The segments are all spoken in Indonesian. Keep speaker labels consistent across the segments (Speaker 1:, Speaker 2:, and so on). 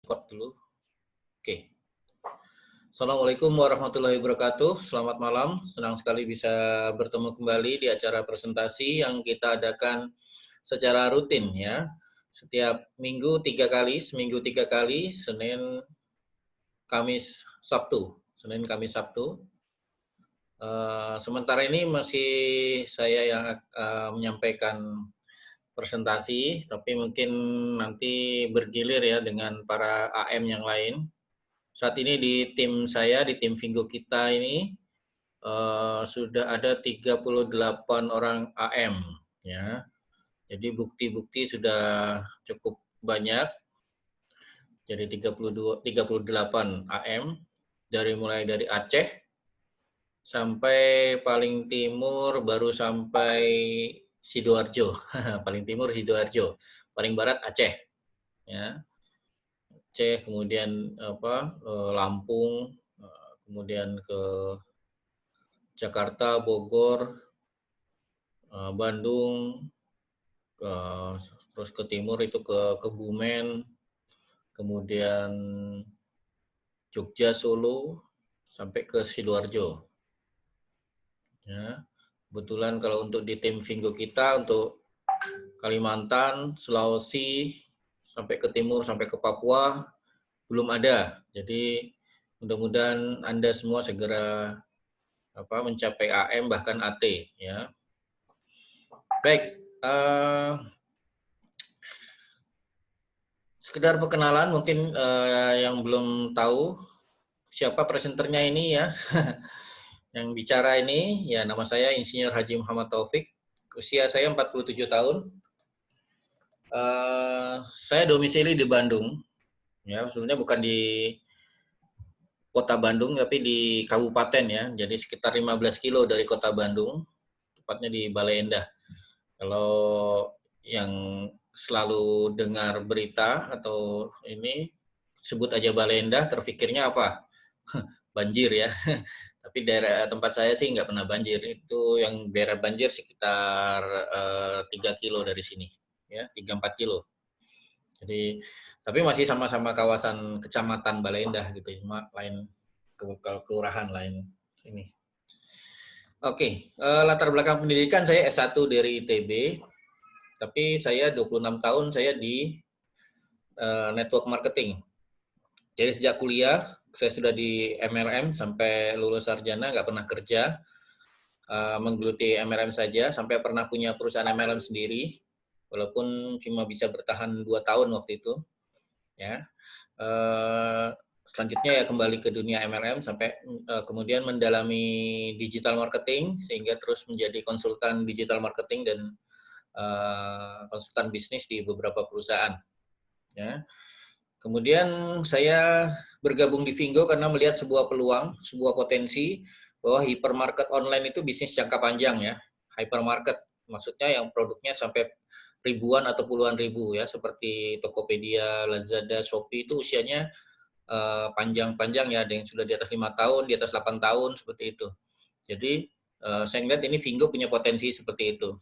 Speaker 1: Record dulu. Oke. Assalamualaikum warahmatullahi wabarakatuh. Selamat malam. Senang sekali bisa bertemu kembali di acara presentasi yang kita adakan secara rutin ya. Setiap minggu 3 kali, seminggu 3 kali, Senin, Kamis, Sabtu. Senin, Kamis, Sabtu. Sementara ini masih saya yang menyampaikan presentasi, tapi mungkin nanti bergilir ya dengan para AM yang lain. Saat ini di tim saya, di tim Vinggo kita ini sudah ada 38 orang AM ya. Jadi bukti-bukti sudah cukup banyak. Jadi 38 AM mulai dari Aceh sampai paling timur baru sampai Sidoarjo. Paling timur Sidoarjo, paling barat Aceh ya. Aceh, kemudian Lampung, kemudian ke Jakarta, Bogor, Bandung, terus ke timur itu ke Kebumen, kemudian Jogja, Solo, sampai ke Sidoarjo. Ya, kebetulan kalau untuk di tim Vinggo kita untuk Kalimantan, Sulawesi, sampai ke timur, sampai ke Papua belum ada. Jadi mudah-mudahan Anda semua segera mencapai AM bahkan AT ya. Baik, sekedar perkenalan mungkin yang belum tahu siapa presenternya ini ya. Yang bicara ini ya, nama saya Insinyur Haji Muhammad Taufik. Usia saya 47 tahun. Saya domisili di Bandung. Ya, sebenarnya bukan di Kota Bandung tapi di kabupaten ya. Jadi sekitar 15 kilo dari Kota Bandung, tepatnya di Bale Endah. Kalau yang selalu dengar berita atau ini sebut aja Bale Endah, terfikirnya apa? Banjir ya. Tapi daerah tempat saya sih nggak pernah banjir. Itu yang daerah banjir sekitar 3 kilo dari sini, ya 3-4 kilo. Jadi tapi masih sama-sama kawasan kecamatan Bale Endah gitu, cuma lain kelurahan lain ini. Oke, latar belakang pendidikan saya S1 dari ITB, tapi saya 26 tahun saya di network marketing. Jadi sejak kuliah saya sudah di MLM sampai lulus sarjana, nggak pernah kerja, menggeluti MLM saja sampai pernah punya perusahaan MLM sendiri, walaupun cuma bisa bertahan 2 tahun waktu itu. Ya, selanjutnya ya kembali ke dunia MLM sampai kemudian mendalami digital marketing sehingga terus menjadi konsultan digital marketing dan konsultan bisnis di beberapa perusahaan. Ya. Kemudian saya bergabung di Vinggo karena melihat sebuah peluang, sebuah potensi bahwa hypermarket online itu bisnis jangka panjang ya. Hypermarket maksudnya yang produknya sampai ribuan atau puluhan ribu ya, seperti Tokopedia, Lazada, Shopee itu usianya panjang-panjang ya, ada yang sudah di atas 5 tahun, di atas 8 tahun seperti itu. Jadi saya melihat ini Vinggo punya potensi seperti itu.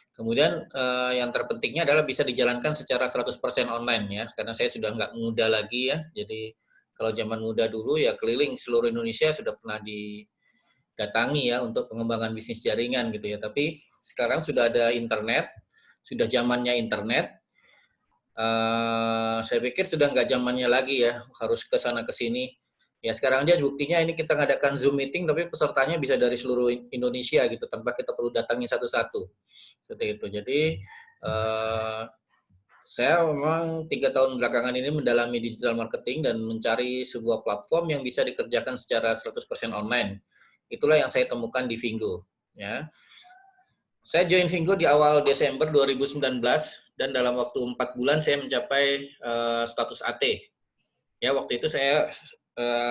Speaker 1: Kemudian yang terpentingnya adalah bisa dijalankan secara 100% online ya, karena saya sudah nggak muda lagi ya. Jadi kalau zaman muda dulu ya keliling seluruh Indonesia sudah pernah didatangi ya untuk pengembangan bisnis jaringan gitu ya. Tapi sekarang sudah ada internet, sudah zamannya internet. Saya pikir sudah nggak zamannya lagi ya harus ke sana ke sini. Ya sekarang aja buktinya ini kita ngadakan Zoom meeting tapi pesertanya bisa dari seluruh Indonesia gitu tanpa kita perlu datangi satu-satu. Seperti itu. Jadi saya memang 3 tahun belakangan ini mendalami digital marketing dan mencari sebuah platform yang bisa dikerjakan secara 100% online. Itulah yang saya temukan di Vinggo. Ya. Saya join Vinggo di awal Desember 2019 dan dalam waktu 4 bulan saya mencapai status AT. Ya, waktu itu saya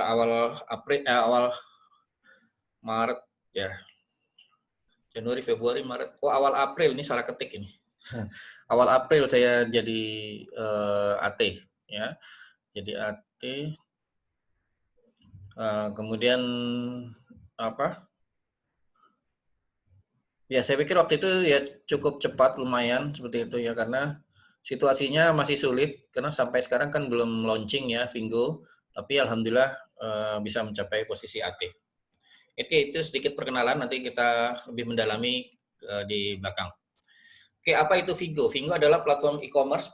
Speaker 1: awal Maret ya. Januari, Februari, Maret. Oh, awal April ini salah ketik ini. Awal April saya jadi AT ya. Jadi AT kemudian apa? Ya, saya pikir waktu itu ya cukup cepat lumayan seperti itu ya karena Situasinya masih sulit karena sampai sekarang kan belum launching ya Vingo, tapi alhamdulillah bisa mencapai posisi AT. Oke, itu sedikit perkenalan, nanti kita lebih mendalami di belakang. Oke, apa itu Vingo? Vingo adalah platform e-commerce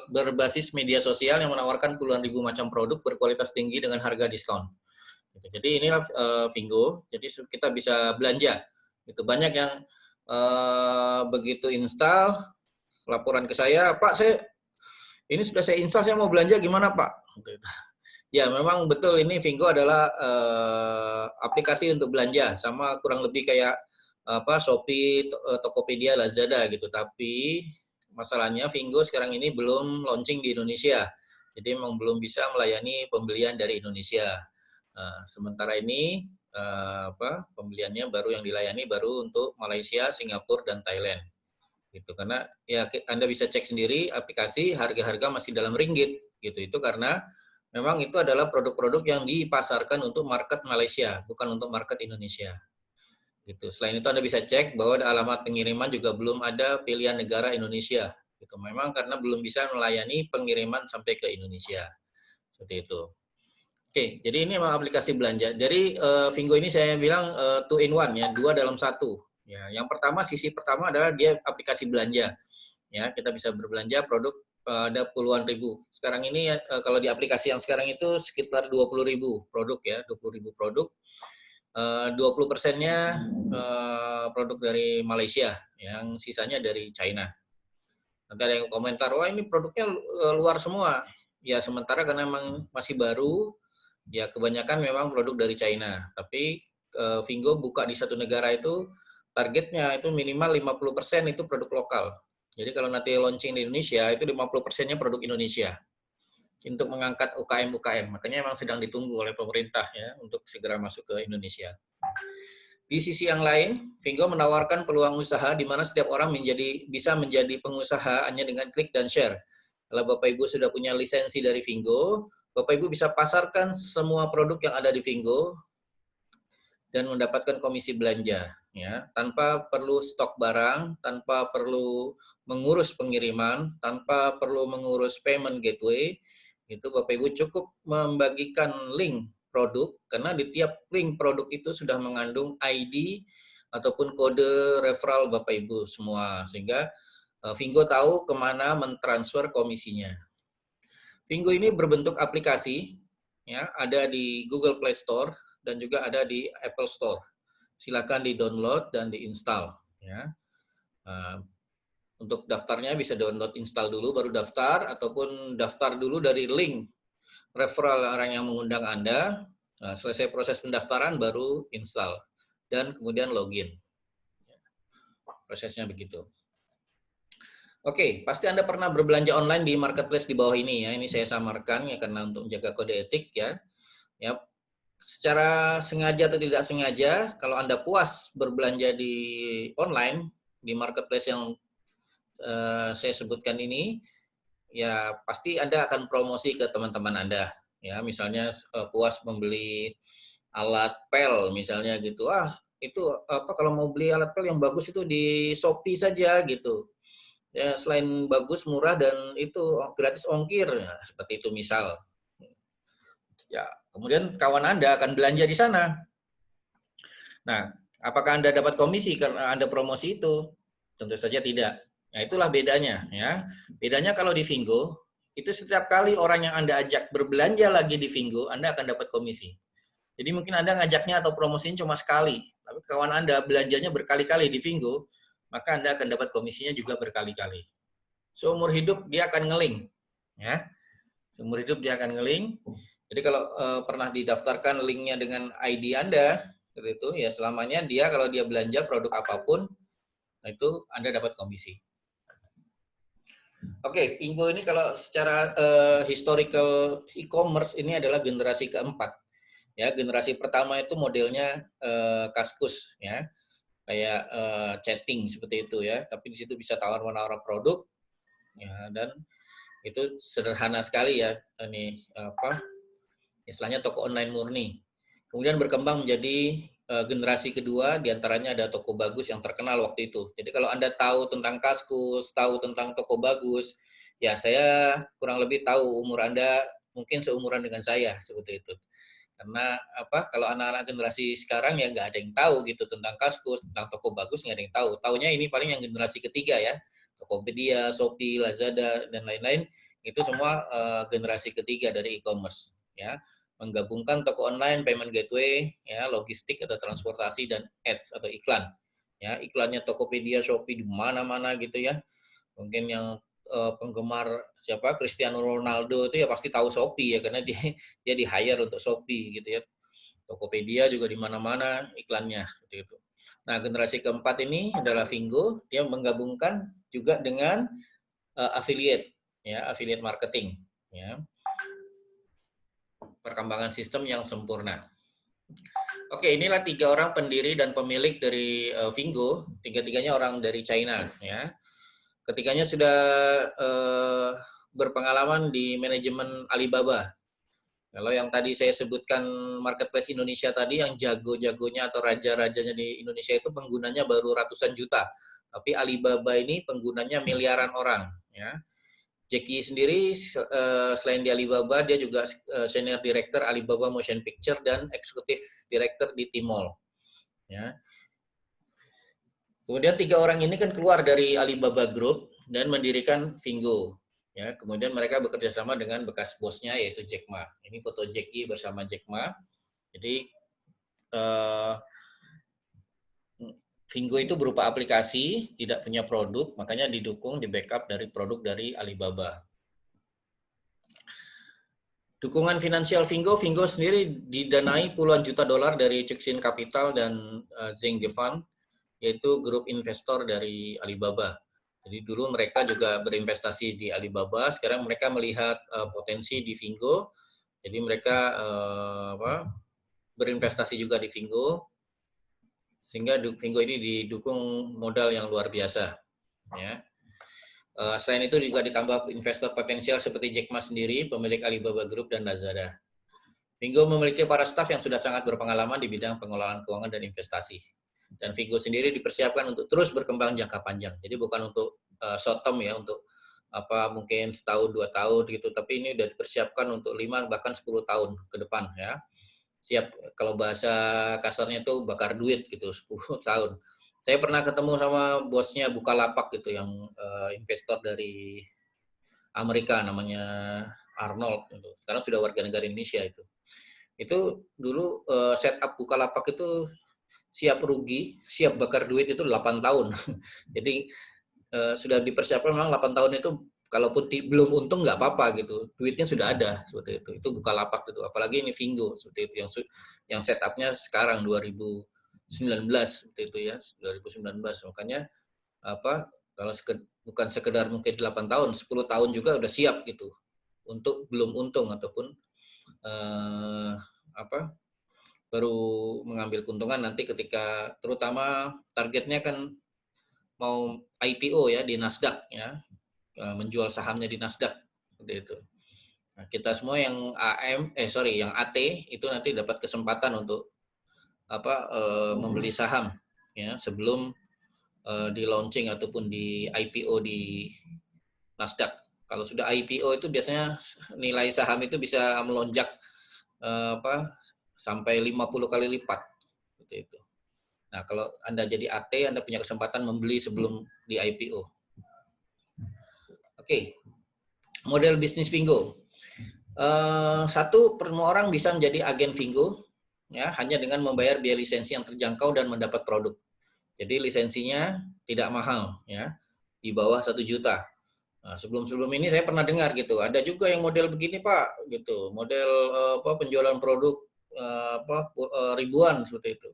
Speaker 1: berbasis media sosial yang menawarkan puluhan ribu macam produk berkualitas tinggi dengan harga diskon. Jadi inilah Vingo. Jadi kita bisa belanja. Itu banyak yang begitu install laporan ke saya, Pak, ini sudah saya install, saya mau belanja gimana, Pak? Ya, memang betul ini Vingo adalah aplikasi untuk belanja, sama kurang lebih kayak Shopee, Tokopedia, Lazada gitu. Tapi masalahnya Vingo sekarang ini belum launching di Indonesia. Jadi memang belum bisa melayani pembelian dari Indonesia. Sementara ini pembeliannya baru yang dilayani baru untuk Malaysia, Singapura, dan Thailand. Gitu, karena ya Anda bisa cek sendiri aplikasi harga-harga masih dalam ringgit gitu. Itu karena memang itu adalah produk-produk yang dipasarkan untuk market Malaysia, bukan untuk market Indonesia. Gitu. Selain itu Anda bisa cek bahwa alamat pengiriman juga belum ada pilihan negara Indonesia. Gitu. Memang karena belum bisa melayani pengiriman sampai ke Indonesia. Seperti itu. Oke, jadi ini memang aplikasi belanja. Jadi Vingo ini saya bilang 2 in 1 ya, 2 dalam 1. Ya, yang pertama, sisi pertama adalah dia aplikasi belanja. Ya, kita bisa berbelanja produk ada puluhan ribu. Sekarang ini kalau di aplikasi yang sekarang itu sekitar 20.000 produk ya, 20.000 produk. 20%-nya produk dari Malaysia, yang sisanya dari China. Nanti ada yang komentar, wah ini produknya luar semua. Ya, sementara karena memang masih baru, ya kebanyakan memang produk dari China. Tapi Vingo buka di satu negara itu, targetnya itu minimal 50% itu produk lokal. Jadi kalau nanti launching di Indonesia, itu 50%-nya produk Indonesia. Untuk mengangkat UKM-UKM. Makanya memang sedang ditunggu oleh pemerintah ya untuk segera masuk ke Indonesia. Di sisi yang lain, Vingo menawarkan peluang usaha di mana setiap orang bisa menjadi pengusaha hanya dengan klik dan share. Kalau Bapak Ibu sudah punya lisensi dari Vingo, Bapak Ibu bisa pasarkan semua produk yang ada di Vingo dan mendapatkan komisi belanja, ya, tanpa perlu stok barang, tanpa perlu mengurus pengiriman, tanpa perlu mengurus payment gateway. Itu Bapak Ibu cukup membagikan link produk, karena di tiap link produk itu sudah mengandung ID ataupun kode referral Bapak Ibu semua, sehingga Vingo tahu kemana mentransfer komisinya. Vingo ini berbentuk aplikasi, ya, ada di Google Play Store dan juga ada di Apple Store. Silakan di-download dan di-install. Ya. Untuk daftarnya bisa download, install dulu, baru daftar, ataupun daftar dulu dari link referral orang yang mengundang Anda. Selesai proses pendaftaran, baru install. Dan kemudian login. Prosesnya begitu. Oke, pasti Anda pernah berbelanja online di marketplace di bawah ini ya. Ini saya samarkan ya karena untuk menjaga kode etik ya. Ya, secara sengaja atau tidak sengaja, kalau Anda puas berbelanja di online di marketplace yang saya sebutkan ini, ya pasti Anda akan promosi ke teman-teman Anda. Ya, misalnya puas membeli alat pel misalnya gitu. Itu apa kalau mau beli alat pel yang bagus itu di Shopee saja gitu. Ya, selain bagus, murah, dan itu gratis ongkir, ya, seperti itu misal. Ya, kemudian kawan Anda akan belanja di sana. Nah, apakah Anda dapat komisi karena Anda promosi itu? Tentu saja tidak. Nah, itulah bedanya. Ya. Bedanya kalau di Vingo, itu setiap kali orang yang Anda ajak berbelanja lagi di Vingo, Anda akan dapat komisi. Jadi mungkin Anda ngajaknya atau promosinya cuma sekali, tapi kawan Anda belanjanya berkali-kali di Vingo, maka Anda akan dapat komisinya juga berkali-kali. Seumur hidup dia akan ngeling, ya. Seumur hidup dia akan ngeling. Jadi kalau pernah didaftarkan linknya dengan ID Anda, itu ya selamanya dia kalau dia belanja produk apapun, itu Anda dapat komisi. Oke, Vingo ini kalau secara historical e-commerce ini adalah generasi keempat. Ya, generasi pertama itu modelnya Kaskus, ya, kayak chatting seperti itu ya. Tapi di situ bisa tawar-menawar produk. Ya, dan itu sederhana sekali ya, ini istilahnya toko online murni. Kemudian berkembang menjadi generasi kedua, diantaranya ada Toko Bagus yang terkenal waktu itu. Jadi kalau Anda tahu tentang Kaskus, tahu tentang Toko Bagus, Ya, saya kurang lebih tahu umur Anda mungkin seumuran dengan saya seperti itu. Karena apa? Kalau anak-anak generasi sekarang ya nggak ada yang tahu gitu tentang Kaskus, tentang toko bagus nggak ada yang tahu. Taunya ini paling yang generasi ketiga ya, Tokopedia, Shopee, Lazada dan lain-lain itu semua generasi ketiga dari e-commerce ya, menggabungkan toko online, payment gateway, ya, logistik atau transportasi dan ads atau iklan. Ya, iklannya Tokopedia, Shopee di mana-mana gitu ya. Mungkin yang penggemar siapa Cristiano Ronaldo itu ya pasti tahu Shopee ya karena dia dia di hire untuk Shopee gitu ya. Tokopedia juga di mana-mana iklannya seperti itu. Nah, generasi keempat ini adalah Vingo, dia menggabungkan juga dengan affiliate ya, affiliate marketing ya. Perkembangan sistem yang sempurna. Oke, inilah 3 orang pendiri dan pemilik dari Vingo, tiga-tiganya orang dari China ya. Ketiganya sudah berpengalaman di manajemen Alibaba. Kalau yang tadi saya sebutkan marketplace Indonesia tadi, yang jago-jagonya atau raja-rajanya di Indonesia itu penggunanya baru ratusan juta. Tapi Alibaba ini penggunanya miliaran orang. Ya. Jackie sendiri selain di Alibaba, dia juga senior director Alibaba Motion Picture dan eksekutif director di Tmall. Ya. Kemudian 3 orang ini kan keluar dari Alibaba Group dan mendirikan Vingo. Ya, kemudian mereka bekerja sama dengan bekas bosnya yaitu Jack Ma. Ini foto Jackie bersama Jack Ma. Jadi Vingo itu berupa aplikasi, tidak punya produk, makanya didukung, di backup dari produk dari Alibaba. Dukungan finansial Vingo, Vingo sendiri didanai puluhan juta dolar dari Cixin Capital dan Zeng De Fund, yaitu grup investor dari Alibaba. Jadi dulu mereka juga berinvestasi di Alibaba, sekarang mereka melihat potensi di Vingo, jadi mereka berinvestasi juga di Vingo, sehingga Vingo ini didukung modal yang luar biasa. Ya. Selain itu juga ditambah investor potensial seperti Jack Ma sendiri, pemilik Alibaba Group dan Lazada. Vingo memiliki para staf yang sudah sangat berpengalaman di bidang pengelolaan keuangan dan investasi. Dan Vingo sendiri dipersiapkan untuk terus berkembang jangka panjang. Jadi bukan untuk short term ya, untuk apa mungkin setahun 2 tahun gitu, tapi ini sudah dipersiapkan untuk 5 bahkan 10 tahun ke depan ya. Siap, kalau bahasa kasarnya tuh bakar duit gitu 10 tahun. Saya pernah ketemu sama bosnya Bukalapak gitu yang investor dari Amerika namanya Arnold gitu. Sekarang sudah warga negara Indonesia itu. Itu dulu setup Bukalapak itu siap rugi, siap bakar duit itu 8 tahun. Jadi sudah dipersiapkan memang 8 tahun itu kalaupun belum untung nggak apa-apa gitu. Duitnya sudah ada seperti itu. Itu Bukalapak gitu. Apalagi ini Vingo seperti itu yang setupnya sekarang 2019 seperti itu ya, 2019. Makanya apa kalau bukan sekedar mungkin 8 tahun, 10 tahun juga udah siap gitu untuk belum untung ataupun apa baru mengambil keuntungan nanti ketika terutama targetnya kan mau IPO ya di Nasdaq ya, menjual sahamnya di Nasdaq seperti itu. Nah, kita semua yang yang AT itu nanti dapat kesempatan untuk apa membeli saham ya sebelum di launching ataupun di IPO di Nasdaq. Kalau sudah IPO itu biasanya nilai saham itu bisa melonjak sampai 50 kali lipat seperti itu. Nah, kalau Anda jadi AT, Anda punya kesempatan membeli sebelum di IPO. Oke, model bisnis Vingo. Satu, semua orang bisa menjadi agen Vingo, ya, hanya dengan membayar biaya lisensi yang terjangkau dan mendapat produk. Jadi lisensinya tidak mahal, ya, di bawah 1 juta. Nah, sebelum ini saya pernah dengar gitu, ada juga yang model begini Pak, gitu, model penjualan produk ribuan seperti itu.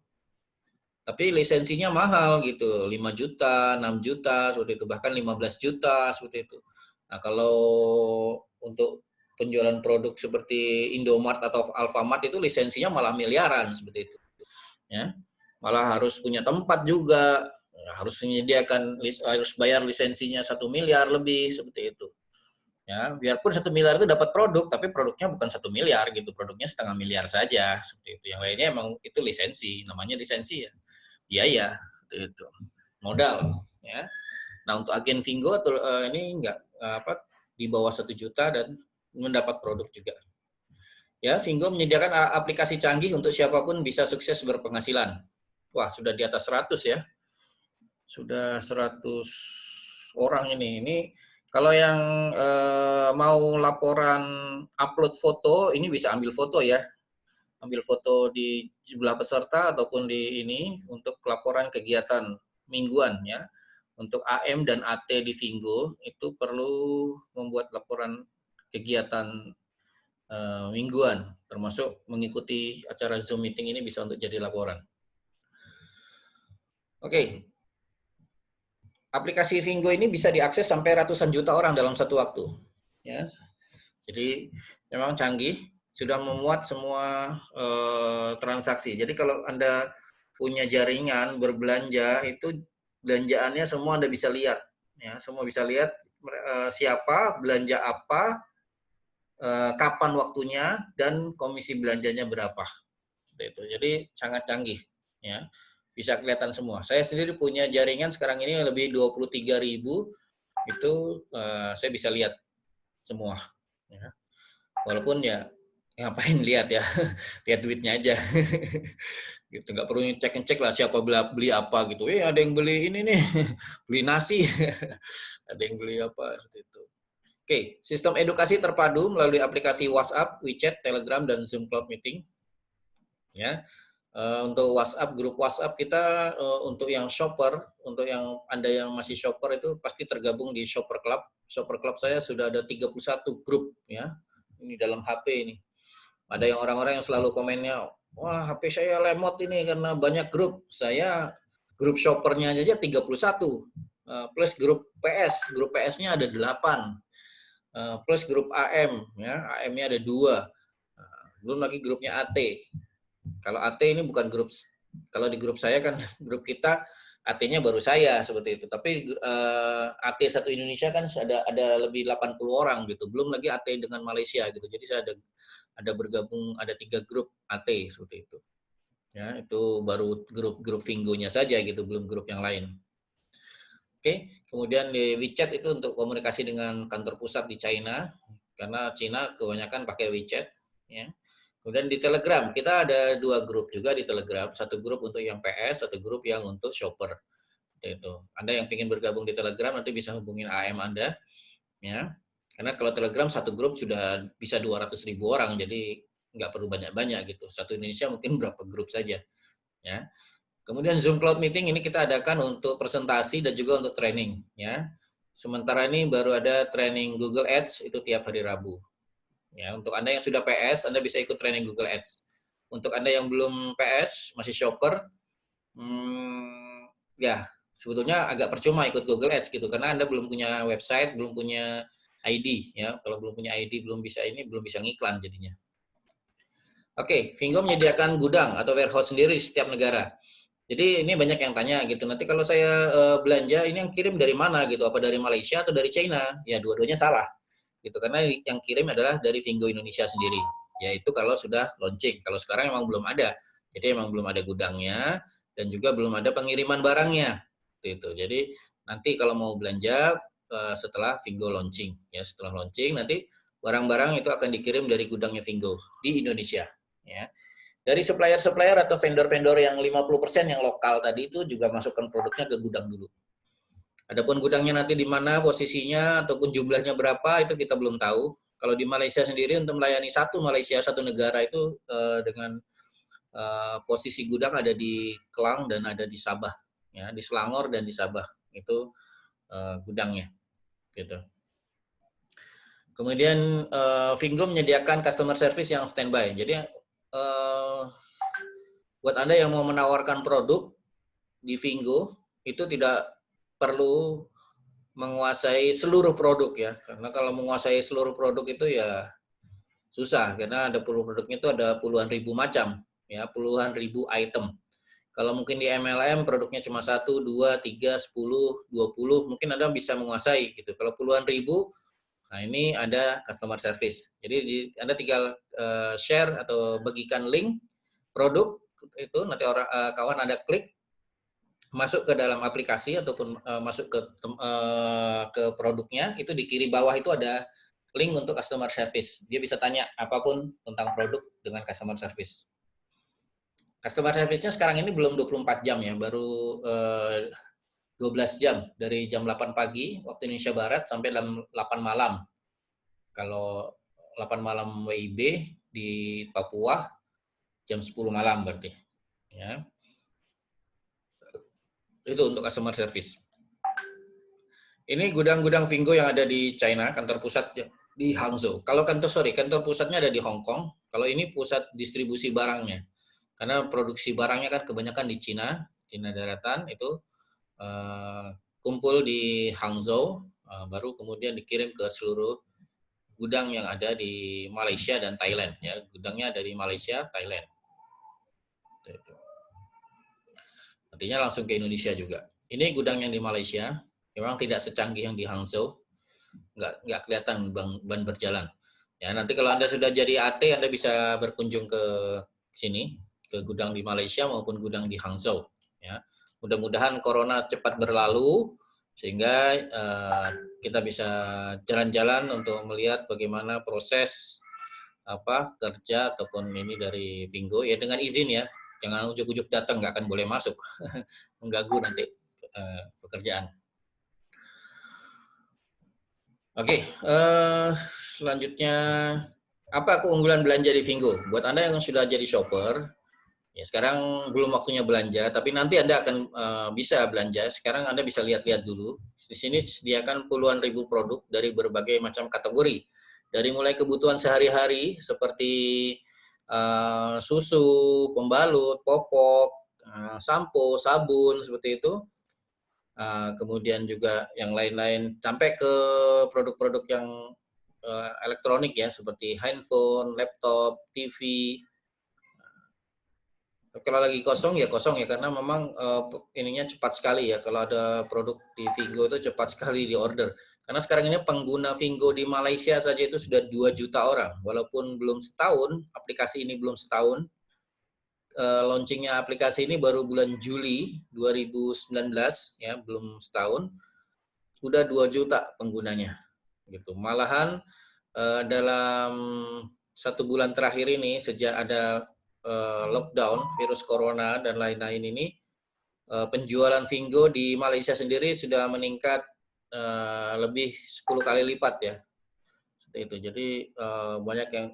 Speaker 1: Tapi lisensinya mahal gitu, 5 juta, 6 juta, seperti itu, bahkan 15 juta, seperti itu. Nah, kalau untuk penjualan produk seperti Indomart atau Alfamart itu lisensinya malah miliaran, seperti itu. Ya, malah harus punya tempat juga, harus menyediakan, harus bayar lisensinya 1 miliar lebih, seperti itu. Ya, biarpun 1 miliar itu dapat produk, tapi produknya bukan 1 miliar gitu, produknya setengah miliar saja, seperti itu. Yang lainnya emang itu lisensi, namanya lisensi ya. Biaya itu modal ya. Nah, untuk agen Vingo atau ini enggak di bawah 1 juta dan mendapat produk juga. Ya, Fingo menyediakan aplikasi canggih untuk siapapun bisa sukses berpenghasilan. Wah, sudah di atas 100 ya. Sudah 100 orang ini. Ini kalau yang mau laporan upload foto, ini bisa ambil foto ya. Ambil foto di jumlah peserta ataupun di ini untuk laporan kegiatan mingguan ya. Untuk AM dan AT di Fingo itu perlu membuat laporan kegiatan mingguan, termasuk mengikuti acara Zoom meeting ini bisa untuk jadi laporan. Oke. Aplikasi Fingo ini bisa diakses sampai ratusan juta orang dalam satu waktu. Ya. Jadi memang canggih, sudah memuat semua transaksi. Jadi kalau Anda punya jaringan berbelanja, itu belanjaannya semua Anda bisa lihat. Ya, semua bisa lihat siapa, belanja apa, kapan waktunya, dan komisi belanjanya berapa. Itu. Jadi sangat canggih. Ya. Bisa kelihatan semua. Saya sendiri punya jaringan sekarang ini lebih 23.000, itu saya bisa lihat semua. Ya. Walaupun ya ngapain lihat ya, lihat duitnya aja. Gitu, nggak perlu cek lah siapa beli apa gitu. Ada yang beli ini nih, beli nasi, ada yang beli apa seperti itu. Oke, sistem edukasi terpadu melalui aplikasi WhatsApp, WeChat, Telegram, dan Zoom Cloud Meeting. Ya, untuk WhatsApp, grup WhatsApp kita untuk yang shopper, untuk yang Anda yang masih shopper itu pasti tergabung di Shopper Club. Shopper Club saya sudah ada 31 grup ya. Ini dalam HP ini. Ada yang orang-orang yang selalu komennya, wah HP saya lemot ini karena banyak grup. Saya grup shoppernya aja 31. Plus grup PS. Grup PS-nya ada 8. Plus grup AM, ya, AM-nya ada 2. Belum lagi grupnya AT. Kalau AT ini bukan grup, kalau di grup saya kan grup kita AT-nya baru saya seperti itu. Tapi AT satu Indonesia kan ada lebih 80 orang gitu. Belum lagi AT dengan Malaysia gitu. Jadi saya ada bergabung, ada 3 grup AT seperti itu. Ya, itu baru grup Fingo-nya saja gitu, belum grup yang lain. Oke, kemudian di WeChat itu untuk komunikasi dengan kantor pusat di China, karena China kebanyakan pakai WeChat. Ya. Kemudian di Telegram, kita ada 2 grup juga di Telegram, satu grup untuk yang PS, satu grup yang untuk shopper. Itu. Anda yang ingin bergabung di Telegram nanti bisa hubungin AM Anda, ya. Karena kalau Telegram satu grup sudah bisa 200.000 orang, jadi nggak perlu banyak-banyak gitu. Satu Indonesia mungkin berapa grup saja, ya. Kemudian Zoom Cloud Meeting ini kita adakan untuk presentasi dan juga untuk training, ya. Sementara ini baru ada training Google Ads itu tiap hari Rabu. Ya, untuk Anda yang sudah PS, Anda bisa ikut training Google Ads. Untuk Anda yang belum PS, masih shopper, ya sebetulnya agak percuma ikut Google Ads gitu karena Anda belum punya website, belum punya ID, ya. Kalau belum punya ID, belum bisa ngiklan jadinya. Oke, Fingo menyediakan gudang atau warehouse sendiri di setiap negara. Jadi ini banyak yang tanya gitu. Nanti kalau saya belanja, ini yang kirim dari mana gitu? Apa dari Malaysia atau dari China? Ya dua-duanya salah. Gitu karena yang kirim adalah dari Fingo Indonesia sendiri. Yaitu kalau sudah launching. Kalau sekarang emang belum ada. Jadi emang belum ada gudangnya dan juga belum ada pengiriman barangnya. Gitu. Jadi nanti kalau mau belanja setelah Fingo launching, ya setelah launching nanti barang-barang itu akan dikirim dari gudangnya Fingo di Indonesia. Ya. Dari supplier-supplier atau vendor-vendor yang 50% yang lokal tadi itu juga masukkan produknya ke gudang dulu. Adapun gudangnya nanti di mana posisinya ataupun jumlahnya berapa itu kita belum tahu. Kalau di Malaysia sendiri untuk melayani satu negara itu dengan posisi gudang ada di Kelang dan ada di Sabah, ya di Selangor dan di Sabah itu gudangnya, gitu. Kemudian Fingo menyediakan customer service yang standby. Jadi buat Anda yang mau menawarkan produk di Fingo itu tidak perlu menguasai seluruh produk ya. Karena kalau menguasai seluruh produk itu ya susah karena ada produknya itu ada puluhan ribu macam ya, puluhan ribu item. Kalau mungkin di MLM produknya cuma 1, 2, 3, 10, 20, mungkin Anda bisa menguasai gitu. Kalau puluhan ribu, nah ini ada customer service. Jadi Anda tinggal share atau bagikan link produk itu nanti kawan Anda klik, masuk ke dalam aplikasi ataupun masuk ke produknya, itu di kiri bawah itu ada link untuk customer service. Dia bisa tanya apapun tentang produk dengan customer service. Customer service-nya sekarang ini belum 24 jam ya, baru 12 jam dari jam 8 pagi waktu Indonesia Barat sampai jam 8 malam. Kalau 8 malam WIB di Papua jam 10 malam berarti. Ya. Itu untuk customer service. Ini gudang-gudang Vingo yang ada di China, kantor pusat di Hangzhou. Kalau kantor pusatnya ada di Hong Kong. Kalau ini pusat distribusi barangnya. Karena produksi barangnya kan kebanyakan di Cina daratan itu kumpul di Hangzhou, baru kemudian dikirim ke seluruh gudang yang ada di Malaysia dan Thailand. Ya, gudangnya dari Malaysia, Thailand. Artinya langsung ke Indonesia juga. Ini gudang yang di Malaysia, memang tidak secanggih yang di Hangzhou, nggak kelihatan ban berjalan. Ya, nanti kalau Anda sudah jadi AT, Anda bisa berkunjung ke sini, ke gudang di Malaysia maupun gudang di Hangzhou. Ya, mudah-mudahan Corona cepat berlalu sehingga kita bisa jalan-jalan untuk melihat bagaimana proses kerja ataupun ini dari Vingo ya dengan izin ya, jangan ujuk-ujuk datang, nggak akan boleh masuk, mengganggu nanti pekerjaan. Oke, selanjutnya apa keunggulan belanja di Vingo? Buat Anda yang sudah jadi shopper, ya sekarang belum waktunya belanja, tapi nanti Anda akan bisa belanja. Sekarang Anda bisa lihat-lihat dulu. Di sini disediakan puluhan ribu produk dari berbagai macam kategori. Dari mulai kebutuhan sehari-hari seperti susu, pembalut, popok, sampo, sabun, seperti itu. Kemudian juga yang lain-lain, sampai ke produk-produk yang elektronik ya, seperti handphone, laptop, TV. Kalau lagi kosong ya karena memang ininya cepat sekali ya. Kalau ada produk di Vingo itu cepat sekali di order. Karena sekarang ini pengguna Vingo di Malaysia saja itu sudah 2 juta orang. Walaupun belum setahun, aplikasi ini belum setahun. Launchingnya aplikasi ini baru bulan Juli 2019 ya, belum setahun. Sudah 2 juta penggunanya. Gitu. Malahan dalam 1 bulan terakhir ini sejak ada lockdown virus corona dan lain-lain ini, penjualan Vingo di Malaysia sendiri sudah meningkat lebih 10 kali lipat ya. Seperti itu. Jadi banyak yang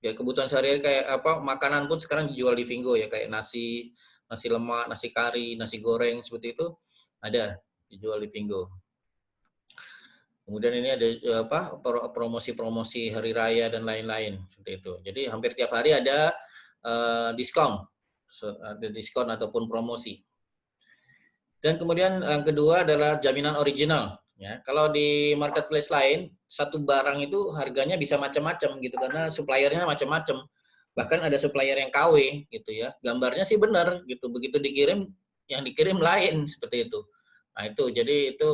Speaker 1: ya kebutuhan sehari-hari kayak makanan pun sekarang dijual di Vingo ya, kayak nasi lemak, nasi kari, nasi goreng seperti itu ada dijual di Vingo. Kemudian ini ada promosi-promosi hari raya dan lain-lain seperti itu. Jadi hampir tiap hari ada diskon ataupun promosi. Dan kemudian yang kedua adalah jaminan original. Ya, kalau di marketplace lain satu barang itu harganya bisa macam-macam gitu karena suppliernya macam-macam. Bahkan ada supplier yang KW gitu ya. Gambarnya sih benar gitu. Begitu dikirim yang dikirim lain seperti itu. Nah itu jadi itu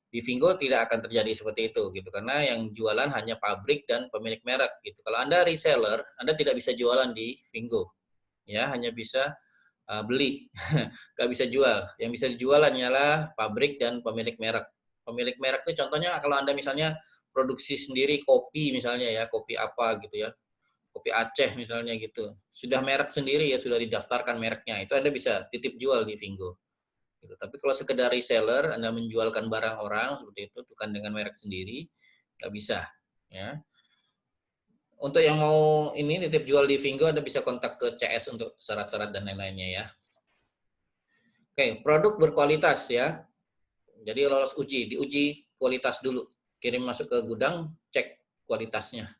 Speaker 1: di Vingo tidak akan terjadi seperti itu gitu karena yang jualan hanya pabrik dan pemilik merek gitu. Kalau Anda reseller, Anda tidak bisa jualan di Vingo. Ya, hanya bisa beli. Nggak bisa jual. Yang bisa dijual hanyalah pabrik dan pemilik merek. Pemilik merek itu contohnya kalau Anda misalnya produksi sendiri kopi misalnya ya, kopi apa gitu ya. Kopi Aceh misalnya gitu. Sudah merek sendiri ya, sudah didaftarkan mereknya. Itu Anda bisa titip jual di Vingo. Gitu. Tapi kalau sekedar reseller, Anda menjualkan barang orang seperti itu, bukan dengan merek sendiri, nggak bisa. Ya. Untuk yang mau ini titip jual di Vingo, Anda bisa kontak ke CS untuk syarat-syarat dan lain-lainnya ya. Oke, produk berkualitas ya. Jadi lolos uji, diuji kualitas dulu. Kirim masuk ke gudang, cek kualitasnya.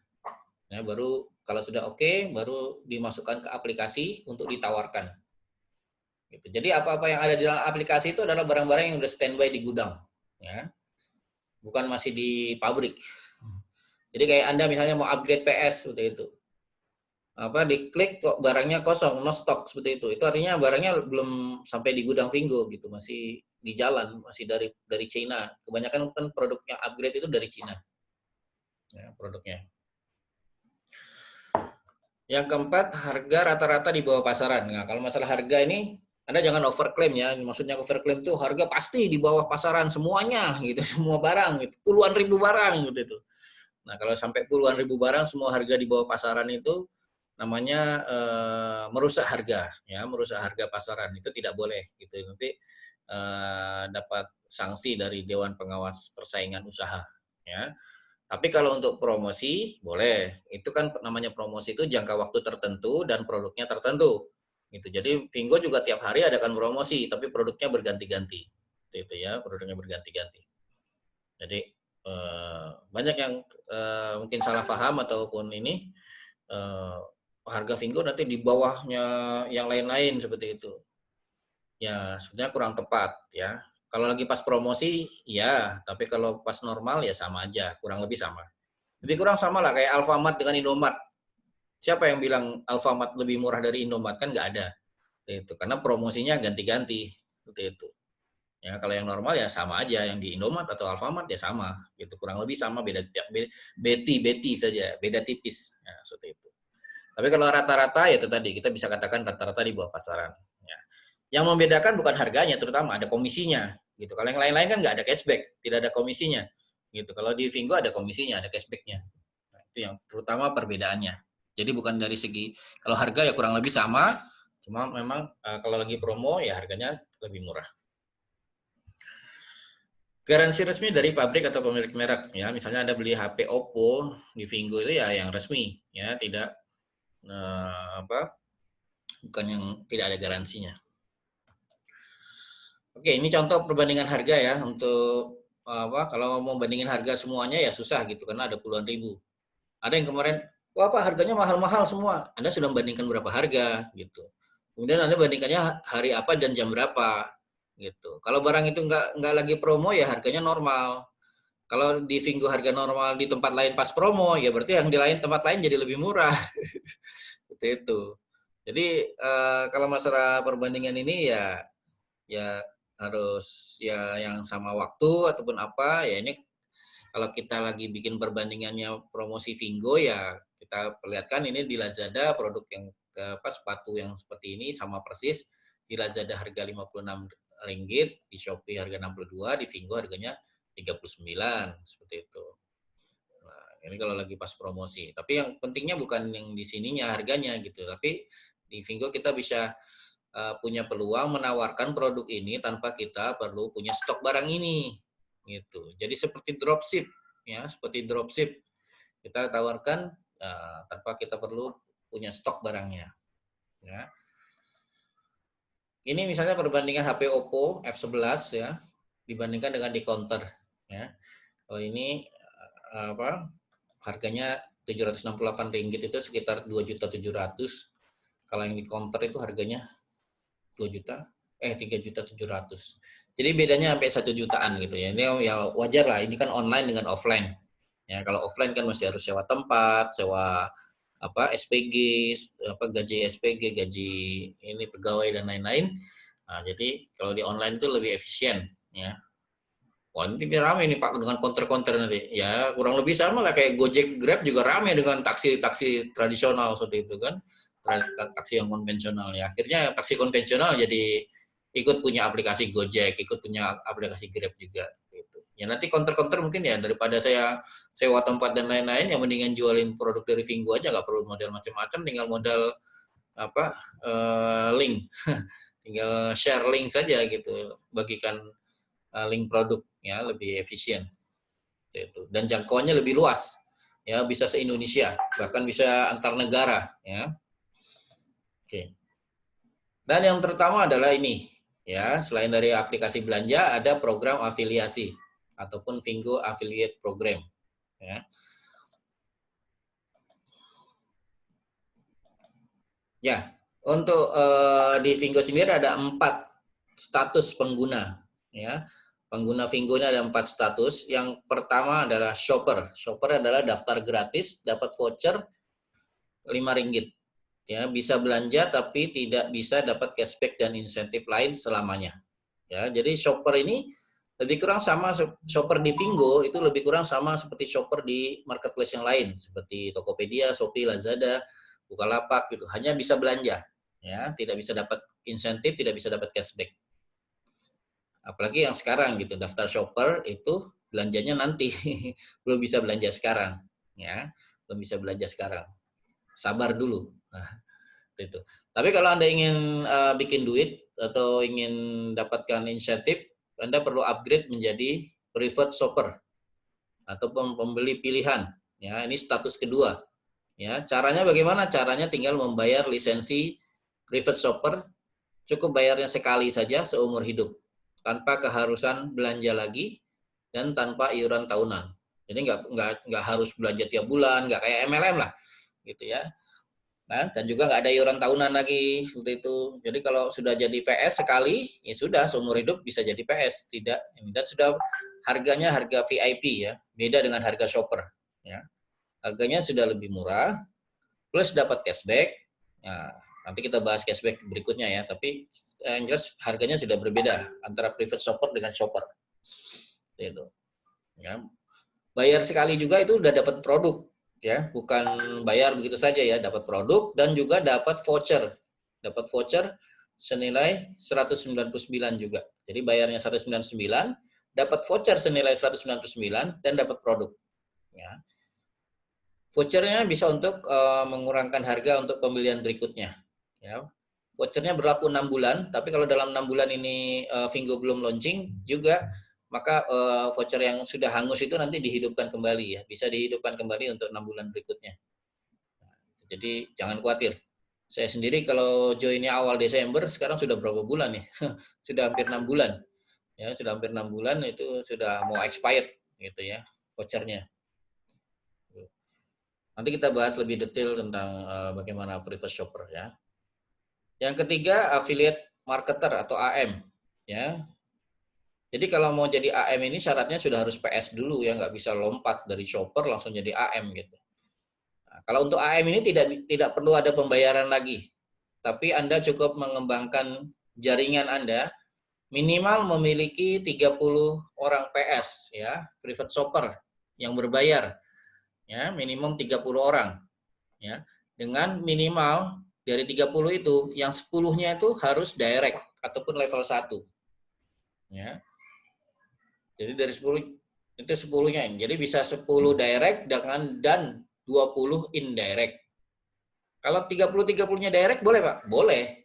Speaker 1: Ya, baru kalau sudah oke, baru dimasukkan ke aplikasi untuk ditawarkan. Gitu. Jadi apa-apa yang ada di dalam aplikasi itu adalah barang-barang yang udah standby di gudang, ya, bukan masih di pabrik. Jadi kayak Anda misalnya mau upgrade PS seperti itu, diklik kok barangnya kosong, no stock seperti itu artinya barangnya belum sampai di gudang Vingo gitu, masih di jalan, masih dari China. Kebanyakan kan produk yang upgrade itu dari China, ya, produknya. Yang keempat, harga rata-rata di bawah pasaran. Nah, kalau masalah harga ini Anda jangan overclaim ya. Maksudnya overclaim itu harga pasti di bawah pasaran semuanya gitu, semua barang gitu. Puluhan ribu barang gitu itu. Nah, kalau sampai puluhan ribu barang semua harga di bawah pasaran itu namanya merusak harga ya, merusak harga pasaran. Itu tidak boleh gitu. Nanti dapat sanksi dari Dewan Pengawas Persaingan Usaha ya. Tapi kalau untuk promosi boleh. Itu kan namanya promosi itu jangka waktu tertentu dan produknya tertentu. Gitu. Jadi Vingo juga tiap hari adakan promosi, tapi produknya berganti-ganti. Itu ya, produknya berganti-ganti. Jadi banyak yang mungkin salah paham ataupun ini harga Vingo nanti di bawahnya yang lain-lain seperti itu. Ya, sebenarnya kurang tepat ya. Kalau lagi pas promosi, ya. Tapi kalau pas normal, ya sama aja. Kurang lebih sama. Lebih kurang sama lah kayak Alfamart dengan Indomart. Siapa yang bilang Alfamart lebih murah dari Indomart? Kan nggak ada. Itu karena promosinya ganti-ganti. Seperti itu. Ya, kalau yang normal ya sama aja. Yang di Indomart atau Alfamart ya sama. Gitu. Kurang lebih sama, beda beti saja. Beda tipis. Ya, seperti itu. Tapi kalau rata-rata ya itu tadi. Kita bisa katakan rata-rata di bawah pasaran. Ya. Yang membedakan bukan harganya, terutama ada komisinya. Gitu. Kalau yang lain-lain kan nggak ada cashback, tidak ada komisinya. Gitu. Kalau di Vingo ada komisinya, ada cashbacknya. Nah, itu yang terutama perbedaannya. Jadi bukan dari segi kalau harga ya kurang lebih sama, cuma memang kalau lagi promo ya harganya lebih murah. Garansi resmi dari pabrik atau pemilik merek ya, misalnya Anda beli HP Oppo di Vingo itu ya yang resmi ya, tidak bukan yang tidak ada garansinya. Oke, ini contoh perbandingan harga ya untuk kalau mau bandingin harga semuanya ya susah gitu karena ada puluhan ribu. Ada yang kemarin, wah Pak harganya mahal-mahal semua. Anda sudah membandingkan berapa harga gitu. Kemudian Anda bandingkannya hari apa dan jam berapa gitu. Kalau barang itu nggak lagi promo ya harganya normal. Kalau di Vingo harga normal di tempat lain pas promo ya berarti yang di lain tempat lain jadi lebih murah. Seperti itu. Jadi kalau masalah perbandingan ini ya harus ya yang sama waktu ataupun apa ya ini kalau kita lagi bikin perbandingannya promosi Vingo ya kita perlihatkan ini di Lazada produk yang sepatu yang seperti ini sama persis di Lazada harga Rp56, di Shopee harga 62, di Vingo harganya 39 seperti itu. Nah, ini kalau lagi pas promosi. Tapi yang pentingnya bukan yang di sininya harganya gitu, tapi di Vingo kita bisa punya peluang menawarkan produk ini tanpa kita perlu punya stok barang ini gitu. Jadi seperti dropship ya, seperti dropship kita tawarkan tanpa kita perlu punya stok barangnya ya. Ini misalnya perbandingan HP Oppo F11 ya dibandingkan dengan di counter ya. Kalau ini harganya Rp768 itu sekitar 2.700.000. Kalau yang di counter itu harganya 3.700.000. Jadi bedanya sampai 1 jutaan gitu ya. Ini ya wajar lah, ini kan online dengan offline. Ya, kalau offline kan masih harus sewa tempat, sewa SPG, gaji SPG, gaji ini pegawai dan lain-lain. Nah, jadi kalau di online itu lebih efisien ya. Wah, ini ramai nih Pak dengan counter-counter nanti. Ya, kurang lebih sama lah kayak Gojek, Grab juga ramai dengan taksi-taksi tradisional seperti itu kan. Taksi yang konvensional ya. Akhirnya taksi konvensional jadi ikut punya aplikasi Gojek, ikut punya aplikasi Grab juga gitu. Ya nanti counter-counter mungkin ya daripada saya sewa tempat dan lain-lain yang mendingan jualin produk dari Vingo aja, nggak perlu model macam-macam, tinggal modal link. Tinggal share link saja gitu, bagikan link produk ya lebih efisien itu dan jangkauannya lebih luas ya, bisa se-Indonesia bahkan bisa antar negara ya. Oke. Dan yang terutama adalah ini ya, selain dari aplikasi belanja ada program afiliasi ataupun Vingo Affiliate Program ya. Ya, untuk di Vingo sendiri ada 4 status pengguna ya. Pengguna Vingo ini ada 4 status. Yang pertama adalah shopper. Shopper adalah daftar gratis, dapat voucher Rp5. Ya, bisa belanja tapi tidak bisa dapat cashback dan insentif lain selamanya. Ya, jadi shopper ini lebih kurang sama, shopper di Vingo itu lebih kurang sama seperti shopper di marketplace yang lain seperti Tokopedia, Shopee, Lazada, Bukalapak gitu. Hanya bisa belanja, ya, tidak bisa dapat insentif, tidak bisa dapat cashback. Apalagi yang sekarang gitu, daftar shopper itu belanjanya nanti, belum bisa belanja sekarang, ya, belum bisa belanja sekarang. Sabar dulu. Nah, itu. Tapi kalau Anda ingin bikin duit atau ingin dapatkan insentif, Anda perlu upgrade menjadi preferred shopper atau pembeli pilihan. Ya, ini status kedua. Ya, caranya bagaimana? Caranya tinggal membayar lisensi preferred shopper, cukup bayarnya sekali saja seumur hidup, tanpa keharusan belanja lagi dan tanpa iuran tahunan. Jadi nggak harus belanja tiap bulan, nggak kayak MLM lah, gitu ya. Nah, dan juga nggak ada iuran tahunan lagi seperti itu. Jadi kalau sudah jadi PS sekali, ya sudah seumur hidup bisa jadi PS. Tidak, dan sudah harganya harga VIP ya, beda dengan harga shopper. Ya, harganya sudah lebih murah, plus dapat cashback. Nah, nanti kita bahas cashback berikutnya ya. Tapi yang jelas harganya sudah berbeda antara private shopper dengan shopper. Itu. Ya. Bayar sekali juga itu udah dapat produk. Ya, bukan bayar begitu saja ya, dapat produk dan juga dapat voucher. Dapat voucher senilai 199 juga. Jadi bayarnya 199, dapat voucher senilai 199 dan dapat produk. Ya. Vouchernya bisa untuk mengurangkan harga untuk pembelian berikutnya. Ya. Vouchernya berlaku 6 bulan, tapi kalau dalam 6 bulan ini Vingo belum launching juga, maka voucher yang sudah hangus itu nanti dihidupkan kembali ya, bisa dihidupkan kembali untuk 6 bulan berikutnya. Jadi jangan khawatir. Saya sendiri kalau joinnya awal Desember, sekarang sudah berapa bulan nih? Sudah hampir 6 bulan. Ya, sudah hampir 6 bulan itu sudah mau expired gitu ya, vouchernya. Nanti kita bahas lebih detail tentang bagaimana private shopper ya. Yang ketiga, affiliate marketer atau AM ya. Jadi kalau mau jadi AM ini syaratnya sudah harus PS dulu ya, nggak bisa lompat dari shopper langsung jadi AM gitu. Nah, kalau untuk AM ini tidak perlu ada pembayaran lagi, tapi Anda cukup mengembangkan jaringan Anda minimal memiliki 30 orang PS ya, private shopper yang berbayar ya, minimum 30 orang ya. Dengan minimal dari 30 itu yang 10-nya itu harus direct ataupun level 1. Ya. Jadi dari 10 itu 10-nya. Jadi bisa 10 direct dan 20 indirect. Kalau 30-30-nya direct boleh, Pak? Boleh.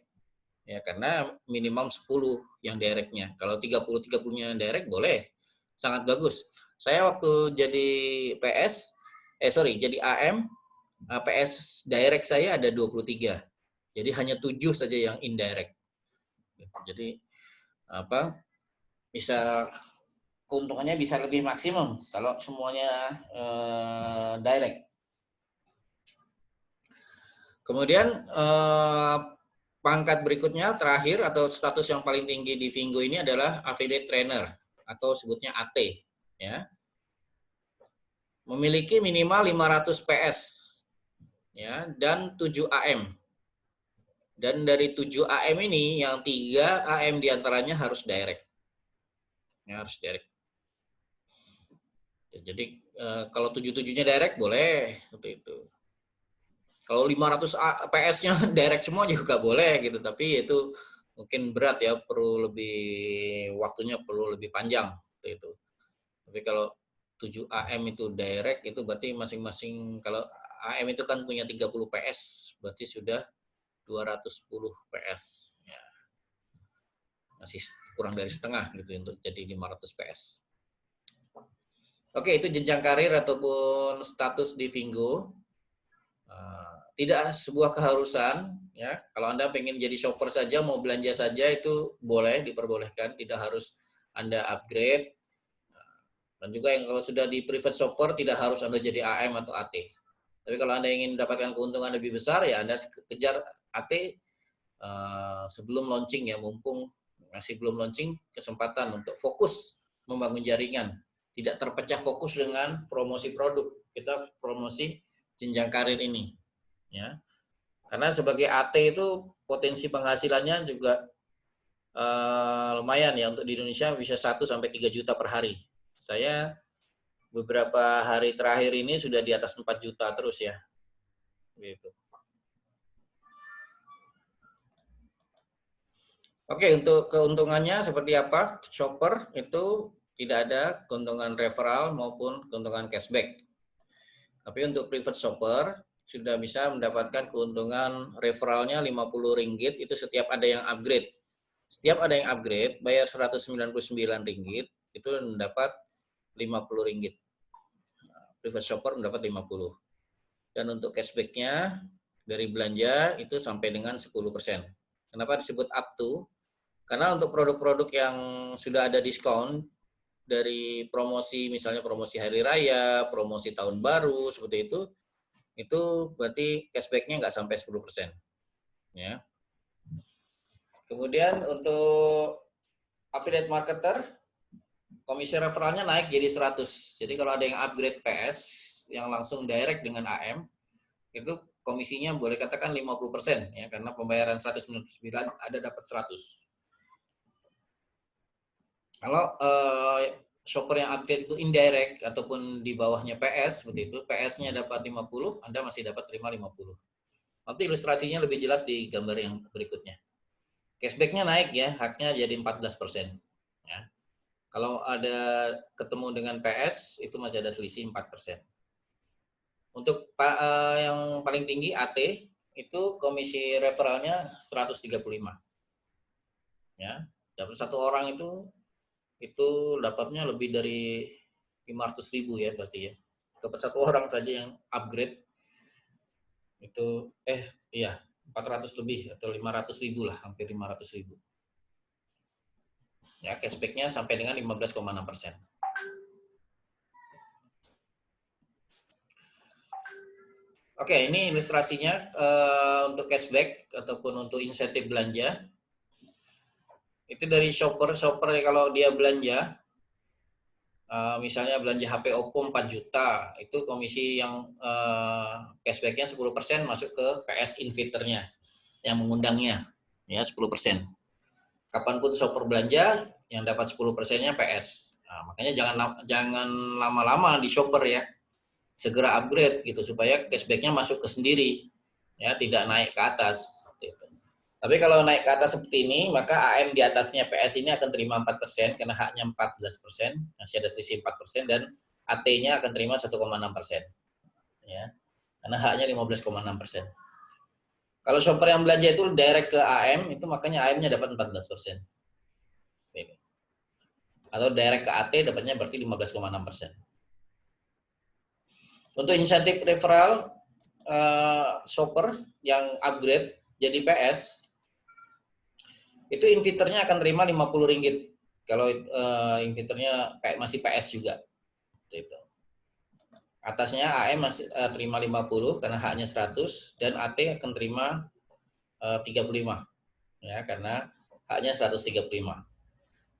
Speaker 1: Ya, karena minimal 10 yang directnya. Kalau 30-30-nya direct boleh. Sangat bagus. Saya waktu jadi jadi AM, PS direct saya ada 23. Jadi hanya 7 saja yang indirect. Jadi apa? Bisa keuntungannya bisa lebih maksimum kalau semuanya direct. Kemudian pangkat berikutnya terakhir atau status yang paling tinggi di Vingo ini adalah affiliate trainer atau sebutnya AT ya. Memiliki minimal 500 PS ya dan 7 AM. Dan dari 7 AM ini yang 3 AM diantaranya harus direct. Ya, harus direct. Jadi kalau 7-7-nya direct boleh seperti itu. Kalau 500 PS-nya direct semua juga boleh gitu, tapi itu mungkin berat ya, perlu lebih waktunya perlu lebih panjang seperti itu. Tapi kalau 7 AM itu direct itu berarti masing-masing kalau AM itu kan punya 30 PS, berarti sudah 210 PS. Ya. Masih kurang dari setengah gitu untuk jadi 500 PS. Oke, itu jenjang karir ataupun status di Vingo. Tidak sebuah keharusan, ya. Kalau Anda pengen jadi shopper saja, mau belanja saja itu boleh, diperbolehkan, tidak harus Anda upgrade. Dan juga yang kalau sudah di private shopper tidak harus Anda jadi AM atau AT. Tapi kalau Anda ingin mendapatkan keuntungan lebih besar, ya Anda kejar AT sebelum launching ya, mumpung masih belum launching, kesempatan untuk fokus membangun jaringan, tidak terpecah fokus dengan promosi produk. Kita promosi jenjang karir ini, ya. Karena sebagai AT itu potensi penghasilannya juga lumayan ya, untuk di Indonesia bisa 1-3 juta per hari. Saya beberapa hari terakhir ini sudah di atas 4 juta terus ya. Gitu. Oke, untuk keuntungannya seperti apa? Shopper itu tidak ada keuntungan referral maupun keuntungan cashback. Tapi untuk private shopper sudah bisa mendapatkan keuntungan referralnya Rp50 itu setiap ada yang upgrade. Setiap ada yang upgrade, bayar Rp199 itu mendapat Rp50. Private shopper mendapat 50. Dan untuk cashback-nya dari belanja itu sampai dengan 10%. Kenapa disebut up to? Karena untuk produk-produk yang sudah ada diskon dari promosi, misalnya promosi hari raya, promosi tahun baru, seperti itu berarti cashback-nya nggak sampai 10%. Ya. Kemudian untuk affiliate marketer, komisi referralnya naik jadi 100. Jadi kalau ada yang upgrade PS, yang langsung direct dengan AM, itu komisinya boleh katakan 50%, ya, karena pembayaran 199 ada dapat 100. Kalau shopper yang upgrade itu indirect ataupun di bawahnya PS seperti itu, PS-nya dapat 50, Anda masih dapat terima 50. Nanti ilustrasinya lebih jelas di gambar yang berikutnya. Cashback-nya naik ya, haknya jadi 14%. Ya. Kalau ada ketemu dengan PS, itu masih ada selisih 4%. Untuk yang paling tinggi AT, itu komisi referralnya 135. Ya, dapat satu orang itu dapatnya lebih dari 500.000 ya berarti ya. Dapat satu orang saja yang upgrade itu iya 400 lebih atau 500.000 lah, hampir 500.000. Ya, cashback-nya sampai dengan 15,6%. Oke, ini ilustrasinya untuk cashback ataupun untuk insentif belanja. Itu dari shopper kalau dia belanja, misalnya belanja HP Oppo 4 juta, itu komisi yang cashback-nya 10% masuk ke PS Inviternya yang mengundangnya, ya 10%. Kapanpun shopper belanja, yang dapat 10%-nya PS. Nah, makanya jangan lama-lama di shopper ya, segera upgrade gitu supaya cashback-nya masuk ke sendiri, ya tidak naik ke atas. Gitu. Tapi kalau naik ke atas seperti ini, maka AM di atasnya PS ini akan terima 4% karena haknya 14%, masih ada selisih 4%, dan AT-nya akan terima 1,6%. Ya, karena haknya 15,6%. Kalau shopper yang belanja itu direct ke AM, itu makanya AM-nya dapat 14%. Atau direct ke AT dapatnya berarti 15,6%. Untuk insentif referral, shopper yang upgrade jadi PS, itu inviternya akan terima Rp50 kalau inviternya kayak masih PS juga. Gitu. Atasnya AM masih terima 50 karena haknya 100 dan AT akan terima 35 ya karena haknya 135.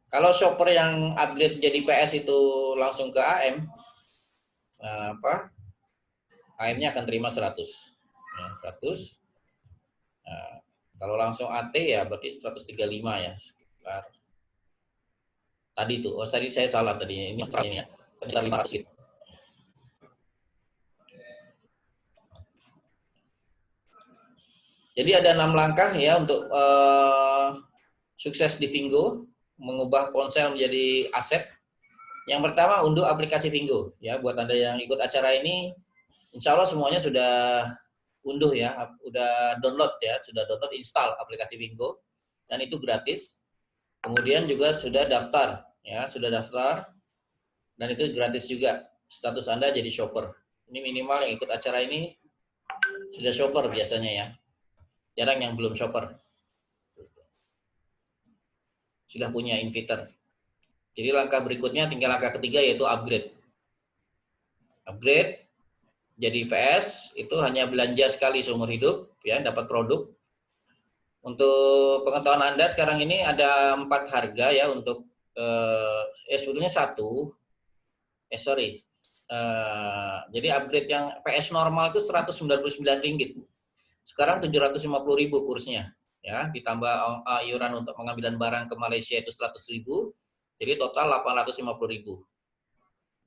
Speaker 1: Kalau shopper yang upgrade jadi PS itu langsung ke AM, AM-nya akan terima 100. Ya, 100. Nah, kalau langsung AT ya berarti 135 ya. Sekitar tadi tuh. Oh, tadi saya salah tadinya. Ini ya. Sekitar 500 gitu. Jadi ada 6 langkah ya untuk sukses di Vingo, mengubah ponsel menjadi aset. Yang pertama, unduh aplikasi Vingo. Ya, buat Anda yang ikut acara ini, insya Allah semuanya sudah unduh ya, udah download ya, sudah download install aplikasi Vingo dan itu gratis. Kemudian juga sudah daftar ya, sudah daftar dan itu gratis juga. Status Anda jadi shopper. Ini minimal yang ikut acara ini sudah shopper biasanya ya. Jarang yang belum shopper. Sudah punya inviter. Jadi langkah berikutnya tinggal langkah ketiga yaitu upgrade. Upgrade jadi PS itu hanya belanja sekali seumur hidup ya, dapat produk. Untuk pengetahuan Anda sekarang ini ada 4 harga ya untuk sebetulnya jadi upgrade yang PS normal itu Rp199. Sekarang Rp750.000 kursnya. Ya, ditambah iuran untuk pengambilan barang ke Malaysia itu Rp100.000. Jadi total Rp850.000.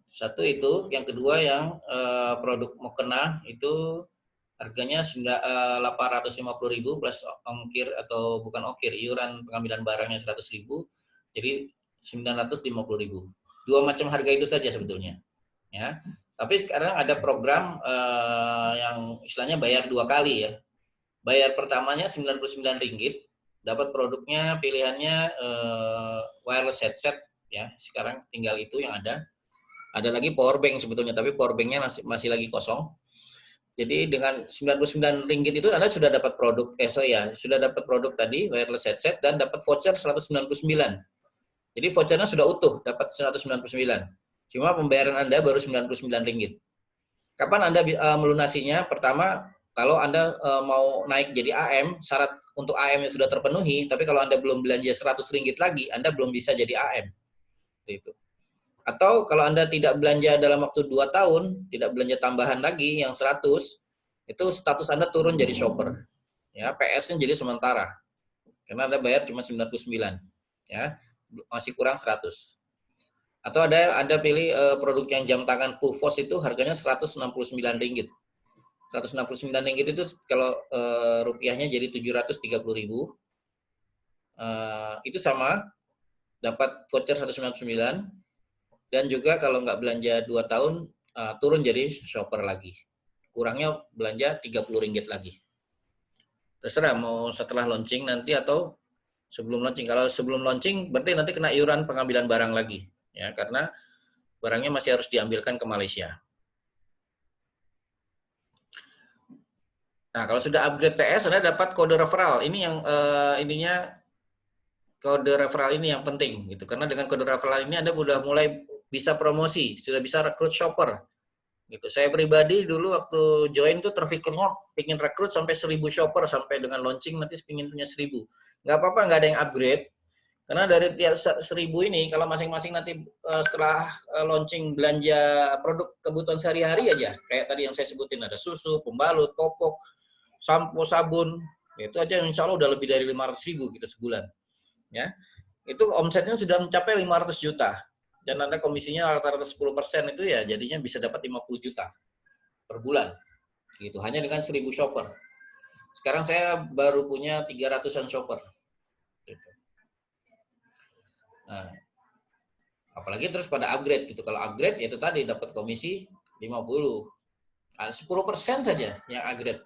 Speaker 1: Satu itu, yang kedua yang produk mukena itu Harganya 850.000 plus ongkir atau bukan ongkir, iuran pengambilan barangnya 100.000, jadi 950.000. Dua macam harga itu saja sebetulnya. Ya, tapi sekarang ada program yang istilahnya bayar 2 kali ya. Bayar pertamanya Rp99, dapat produknya pilihannya wireless headset ya. Sekarang tinggal itu yang ada. Ada lagi power bank sebetulnya, tapi power banknya masih lagi kosong. Jadi dengan Rp99 itu Anda sudah dapat produk, sudah dapat produk tadi, wireless headset, dan dapat voucher 199. Jadi vouchernya sudah utuh, dapat 199. Cuma pembayaran Anda baru Rp99. Kapan Anda melunasinya? Pertama, kalau Anda mau naik jadi AM, syarat untuk AM yang sudah terpenuhi, tapi kalau Anda belum belanja Rp100 lagi, Anda belum bisa jadi AM. Itu. Atau kalau Anda tidak belanja dalam waktu 2 tahun, tidak belanja tambahan lagi yang 100, itu status Anda turun jadi shopper. Ya, PS-nya jadi sementara. Karena Anda bayar cuma 99. Ya, masih kurang 100. Atau Anda pilih produk yang jam tangan Pufos itu harganya Rp169. Rp169 itu kalau rupiahnya jadi 730.000. Itu sama, dapat voucher 199. Dan juga kalau nggak belanja 2 tahun, turun jadi shopper lagi. Kurangnya belanja Rp30 lagi. Terserah mau setelah launching nanti atau sebelum launching. Kalau sebelum launching, berarti nanti kena iuran pengambilan barang lagi. Ya, karena barangnya masih harus diambilkan ke Malaysia. Nah, kalau sudah upgrade PS, Anda dapat kode referral. Ini yang kode referral ini yang penting gitu. Karena dengan kode referral ini Anda sudah mulai bisa promosi, sudah bisa rekrut shopper. Gitu. Saya pribadi dulu waktu join tuh terfikirnya pingin rekrut sampai 1.000 shopper, sampai dengan launching nanti pingin punya 1.000. Nggak apa-apa, nggak ada yang upgrade. Karena dari tiap 1.000 ini, kalau masing-masing nanti setelah launching belanja produk kebutuhan sehari-hari aja, kayak tadi yang saya sebutin, ada susu, pembalut, popok, sampo, sabun, itu aja insya Allah udah lebih dari 500.000 gitu sebulan. Ya, itu omsetnya sudah mencapai 500 juta. Dan Anda komisinya rata-rata 10% itu ya jadinya bisa dapat 50 juta per bulan. Gitu, hanya dengan 1.000 shopper. Sekarang saya baru punya 300-an shopper. Gitu. Nah, apalagi terus pada upgrade gitu. Kalau upgrade ya itu tadi dapat komisi 50. 10% saja yang upgrade.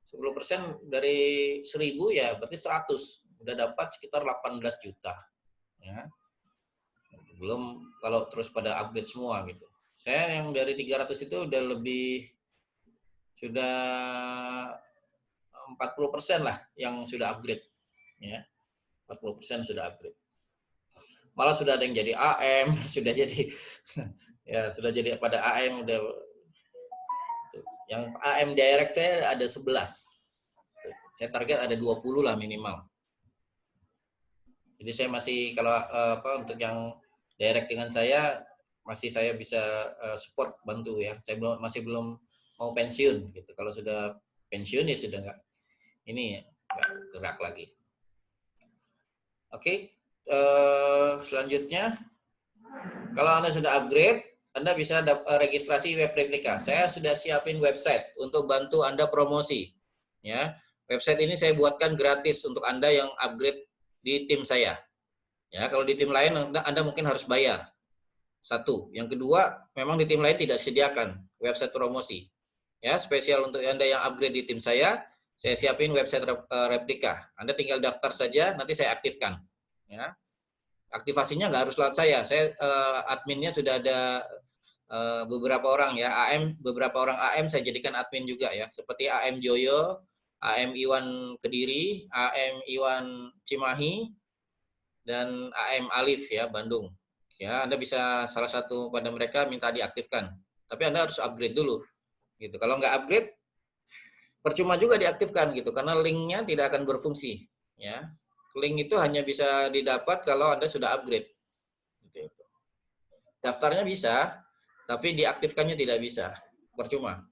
Speaker 1: 10% dari 1.000 ya berarti 100. Udah dapat sekitar 18 juta. Ya. Belum kalau terus pada upgrade semua gitu. Saya yang dari 300 itu udah lebih, sudah 40% lah yang sudah upgrade. Ya, 40% sudah upgrade. Malah sudah ada yang jadi AM, sudah jadi ya sudah jadi pada AM udah. Yang AM direct saya ada 11. Saya target ada 20 lah minimal. Jadi saya masih kalau untuk yang direct dengan saya masih saya bisa support bantu ya. Saya masih belum mau pensiun gitu. Kalau sudah pensiun ya sudah nggak gerak lagi. Oke, selanjutnya kalau Anda sudah upgrade, Anda bisa registrasi web replika. Saya sudah siapin website untuk bantu Anda promosi. Ya, website ini saya buatkan gratis untuk Anda yang upgrade di tim saya. Ya, kalau di tim lain Anda mungkin harus bayar. Satu. Yang kedua, memang di tim lain tidak disediakan website promosi. Ya, spesial untuk Anda yang upgrade di tim saya siapin website replika. Anda tinggal daftar saja, nanti saya aktifkan. Ya. Aktivasinya nggak harus lewat saya. Adminnya sudah ada beberapa orang ya. Beberapa orang AM saya jadikan admin juga ya. Seperti AM Joyo, AM Iwan Kediri, AM Iwan Cimahi, dan AM Alif ya, Bandung. Ya, Anda bisa salah satu pada mereka minta diaktifkan. Tapi Anda harus upgrade dulu. Gitu. Kalau nggak upgrade, percuma juga diaktifkan gitu, karena linknya tidak akan berfungsi. Ya, link itu hanya bisa didapat kalau Anda sudah upgrade. Gitu. Daftarnya bisa, tapi diaktifkannya tidak bisa. Percuma.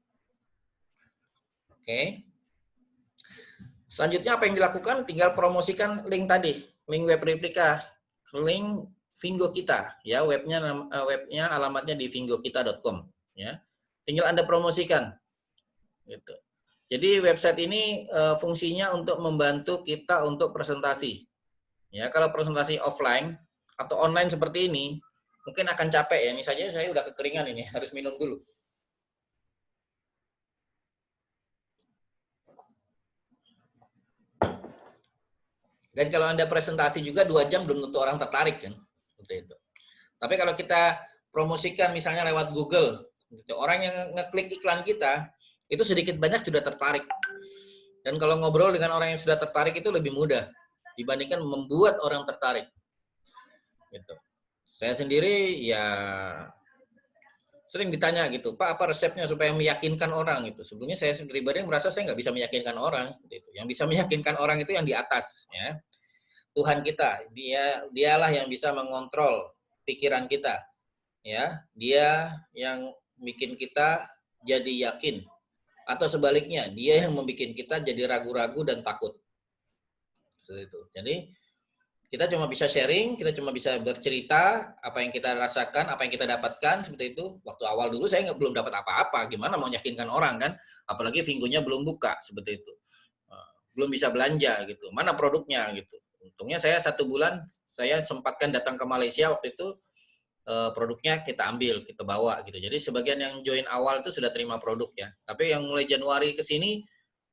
Speaker 1: Oke. Selanjutnya apa yang dilakukan? Tinggal promosikan link tadi, link web replika, link Vingo kita, ya webnya alamatnya di vinggokita.com, ya. Tinggal Anda promosikan, gitu. Jadi website ini fungsinya untuk membantu kita untuk presentasi. Ya, kalau presentasi offline atau online seperti ini, mungkin akan capek ya. Ini saja saya udah kekeringan ini, harus minum dulu. Dan kalau Anda presentasi juga 2 jam belum tentu orang tertarik kan. Seperti itu. Tapi kalau kita promosikan misalnya lewat Google, gitu, orang yang ngeklik iklan kita, itu sedikit banyak sudah tertarik. Dan kalau ngobrol dengan orang yang sudah tertarik itu lebih mudah dibandingkan membuat orang tertarik. Gitu. Saya sendiri ya sering ditanya gitu, Pak, apa resepnya supaya meyakinkan orang gitu. Sebelumnya saya pribadi merasa saya nggak bisa meyakinkan orang. Gitu. Yang bisa meyakinkan orang itu yang di atas, ya. Tuhan kita, dialah yang bisa mengontrol pikiran kita, ya. Dia yang bikin kita jadi yakin, atau sebaliknya, dia yang membuat kita jadi ragu-ragu dan takut. Seperti itu. Jadi kita cuma bisa sharing, kita cuma bisa bercerita apa yang kita rasakan, apa yang kita dapatkan seperti itu. Waktu awal dulu saya belum dapat apa-apa, gimana mau meyakinkan orang kan, apalagi Vingo-nya belum buka seperti itu, belum bisa belanja gitu, mana produknya gitu. Untungnya saya 1 bulan saya sempatkan datang ke Malaysia waktu itu, produknya kita ambil, kita bawa gitu. Jadi sebagian yang join awal itu sudah terima produk ya, tapi yang mulai Januari ke sini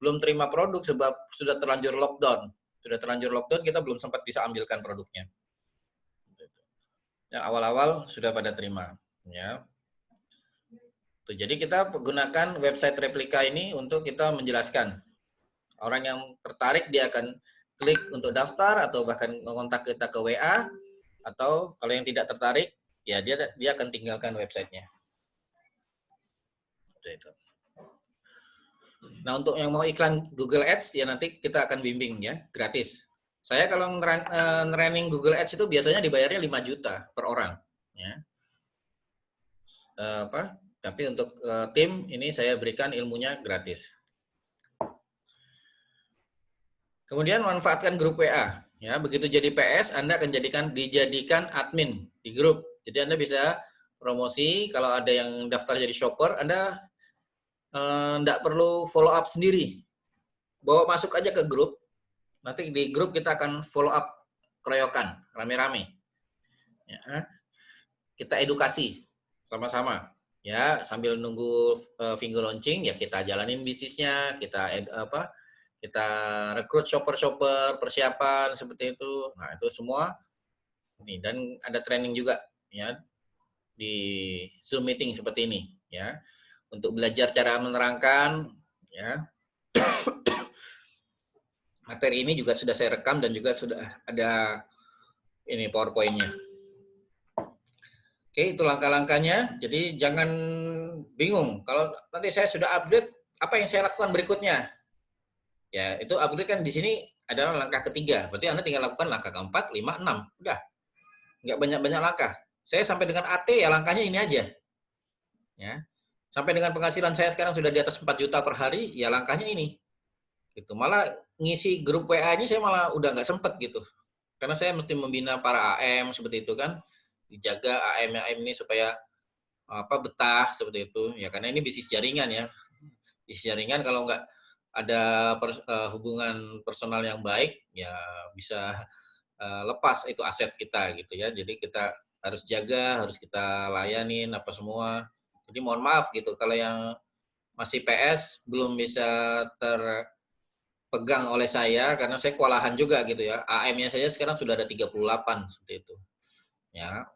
Speaker 1: belum terima produk sebab sudah terlanjur lockdown. Sudah terlanjur lockdown, kita belum sempat bisa ambilkan produknya. Yang awal-awal sudah pada terima. Ya. Tuh, jadi kita gunakan website replika ini untuk kita menjelaskan. Orang yang tertarik dia akan klik untuk daftar atau bahkan mengontak kita ke WA, atau kalau yang tidak tertarik ya dia akan tinggalkan websitenya. Nah, untuk yang mau iklan Google Ads ya nanti kita akan bimbing ya, gratis. Saya kalau ngerunning Google Ads itu biasanya dibayarnya 5 juta per orang ya. Tapi untuk tim ini saya berikan ilmunya gratis. Kemudian manfaatkan grup WA ya, begitu jadi PS Anda akan dijadikan admin di grup. Jadi Anda bisa promosi, kalau ada yang daftar jadi shopper Anda enggak perlu follow up sendiri. Bawa masuk aja ke grup. Nanti di grup kita akan follow up keroyokan, rame-rame. Ya, kita edukasi sama-sama. Ya, sambil nunggu Vingo launching, ya kita jalanin bisnisnya, kita rekrut shopper-shopper, persiapan seperti itu. Nah, itu semua. Nih, dan ada training juga ya di Zoom meeting seperti ini ya. Untuk belajar cara menerangkan ya. Materi ini juga sudah saya rekam dan juga sudah ada ini PowerPoint-nya. Oke, itu langkah-langkahnya. Jadi jangan bingung. Kalau nanti saya sudah update, apa yang saya lakukan berikutnya? Ya, itu update kan di sini adalah langkah ketiga. Berarti Anda tinggal lakukan langkah keempat, 5, 6. Udah. Nggak banyak-banyak langkah. Saya sampai dengan AT ya langkahnya ini aja. Ya. Sampai dengan penghasilan saya sekarang sudah di atas 4 juta per hari, ya langkahnya ini. Gitu. Malah ngisi grup WA ini saya malah udah nggak sempet gitu. Karena saya mesti membina para AM seperti itu kan, dijaga AM ini supaya betah seperti itu ya, karena ini bisnis jaringan ya. Bisnis jaringan kalau nggak ada hubungan personal yang baik ya bisa lepas itu aset kita gitu ya. Jadi kita harus jaga, harus kita layanin apa semua. Jadi mohon maaf gitu kalau yang masih PS belum bisa terpegang oleh saya karena saya kewalahan juga gitu ya. AM-nya saja sekarang sudah ada 38 seperti itu. Ya.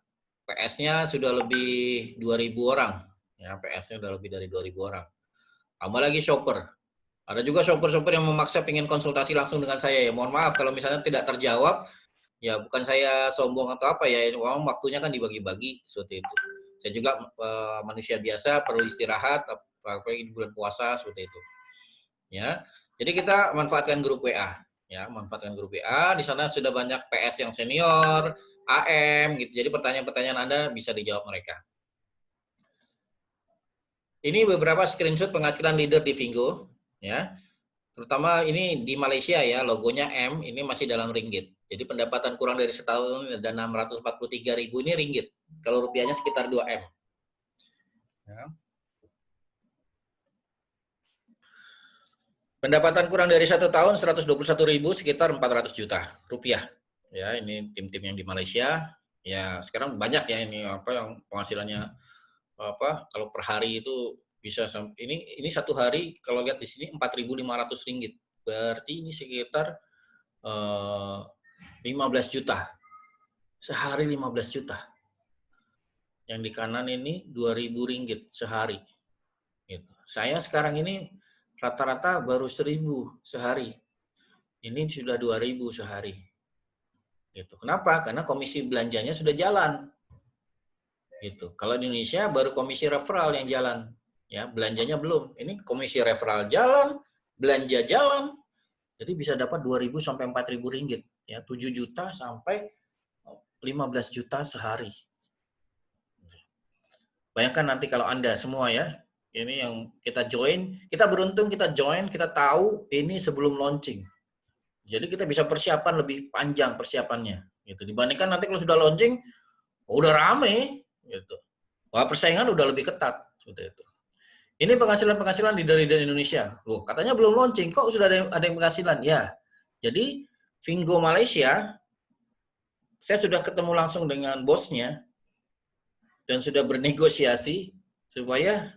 Speaker 1: PS-nya sudah lebih 2.000 orang. Ya, PS-nya sudah lebih dari 2.000 orang. Tambah lagi shopper. Ada juga shopper-shopper yang memaksa pengen konsultasi langsung dengan saya. Ya, mohon maaf kalau misalnya tidak terjawab, ya bukan saya sombong atau apa ya, waktunya kan dibagi-bagi seperti itu. Saya juga manusia biasa perlu istirahat, apalagi di bulan puasa seperti itu. Ya, jadi kita manfaatkan grup WA. Ya, manfaatkan grup WA. Di sana sudah banyak PS yang senior, AM gitu. Jadi pertanyaan-pertanyaan Anda bisa dijawab mereka. Ini beberapa screenshot penghasilan leader di Vingo, ya. Terutama ini di Malaysia ya, logonya M, ini masih dalam ringgit. Jadi pendapatan kurang dari setahun ada 643.000 ini ringgit. Kalau rupiahnya sekitar 2M. Ya. Pendapatan kurang dari 1 tahun 121.000 sekitar 400 juta rupiah. Ya, ini tim-tim yang di Malaysia. Ya, sekarang banyak ya ini apa yang penghasilannya apa kalau per hari itu bisa ini satu hari kalau lihat di sini 4.500 ringgit. Berarti ini sekitar 15 juta. Sehari 15 juta. Yang di kanan ini 2.000 ringgit sehari. Gitu. Saya sekarang ini rata-rata baru 1.000 sehari. Ini sudah 2.000 sehari. Gitu. Kenapa? Karena komisi belanjanya sudah jalan. Gitu. Kalau di Indonesia baru komisi referral yang jalan. Ya, belanjanya belum. Ini komisi referral jalan, belanja jalan. Jadi bisa dapat 2.000 sampai 4.000 ringgit. Ya, 7 juta sampai 15 juta sehari. Bayangkan nanti kalau Anda semua ya, ini yang kita join, kita beruntung kita join, kita tahu ini sebelum launching. Jadi kita bisa persiapan lebih panjang persiapannya. Gitu. Dibandingkan nanti kalau sudah launching, udah rame. Gitu. Wah, persaingan udah lebih ketat. Seperti itu. Ini penghasilan-penghasilan dari Indonesia. Loh, katanya belum launching, kok sudah ada yang penghasilan? Ya, jadi Vingo Malaysia, saya sudah ketemu langsung dengan bosnya, dan sudah bernegosiasi supaya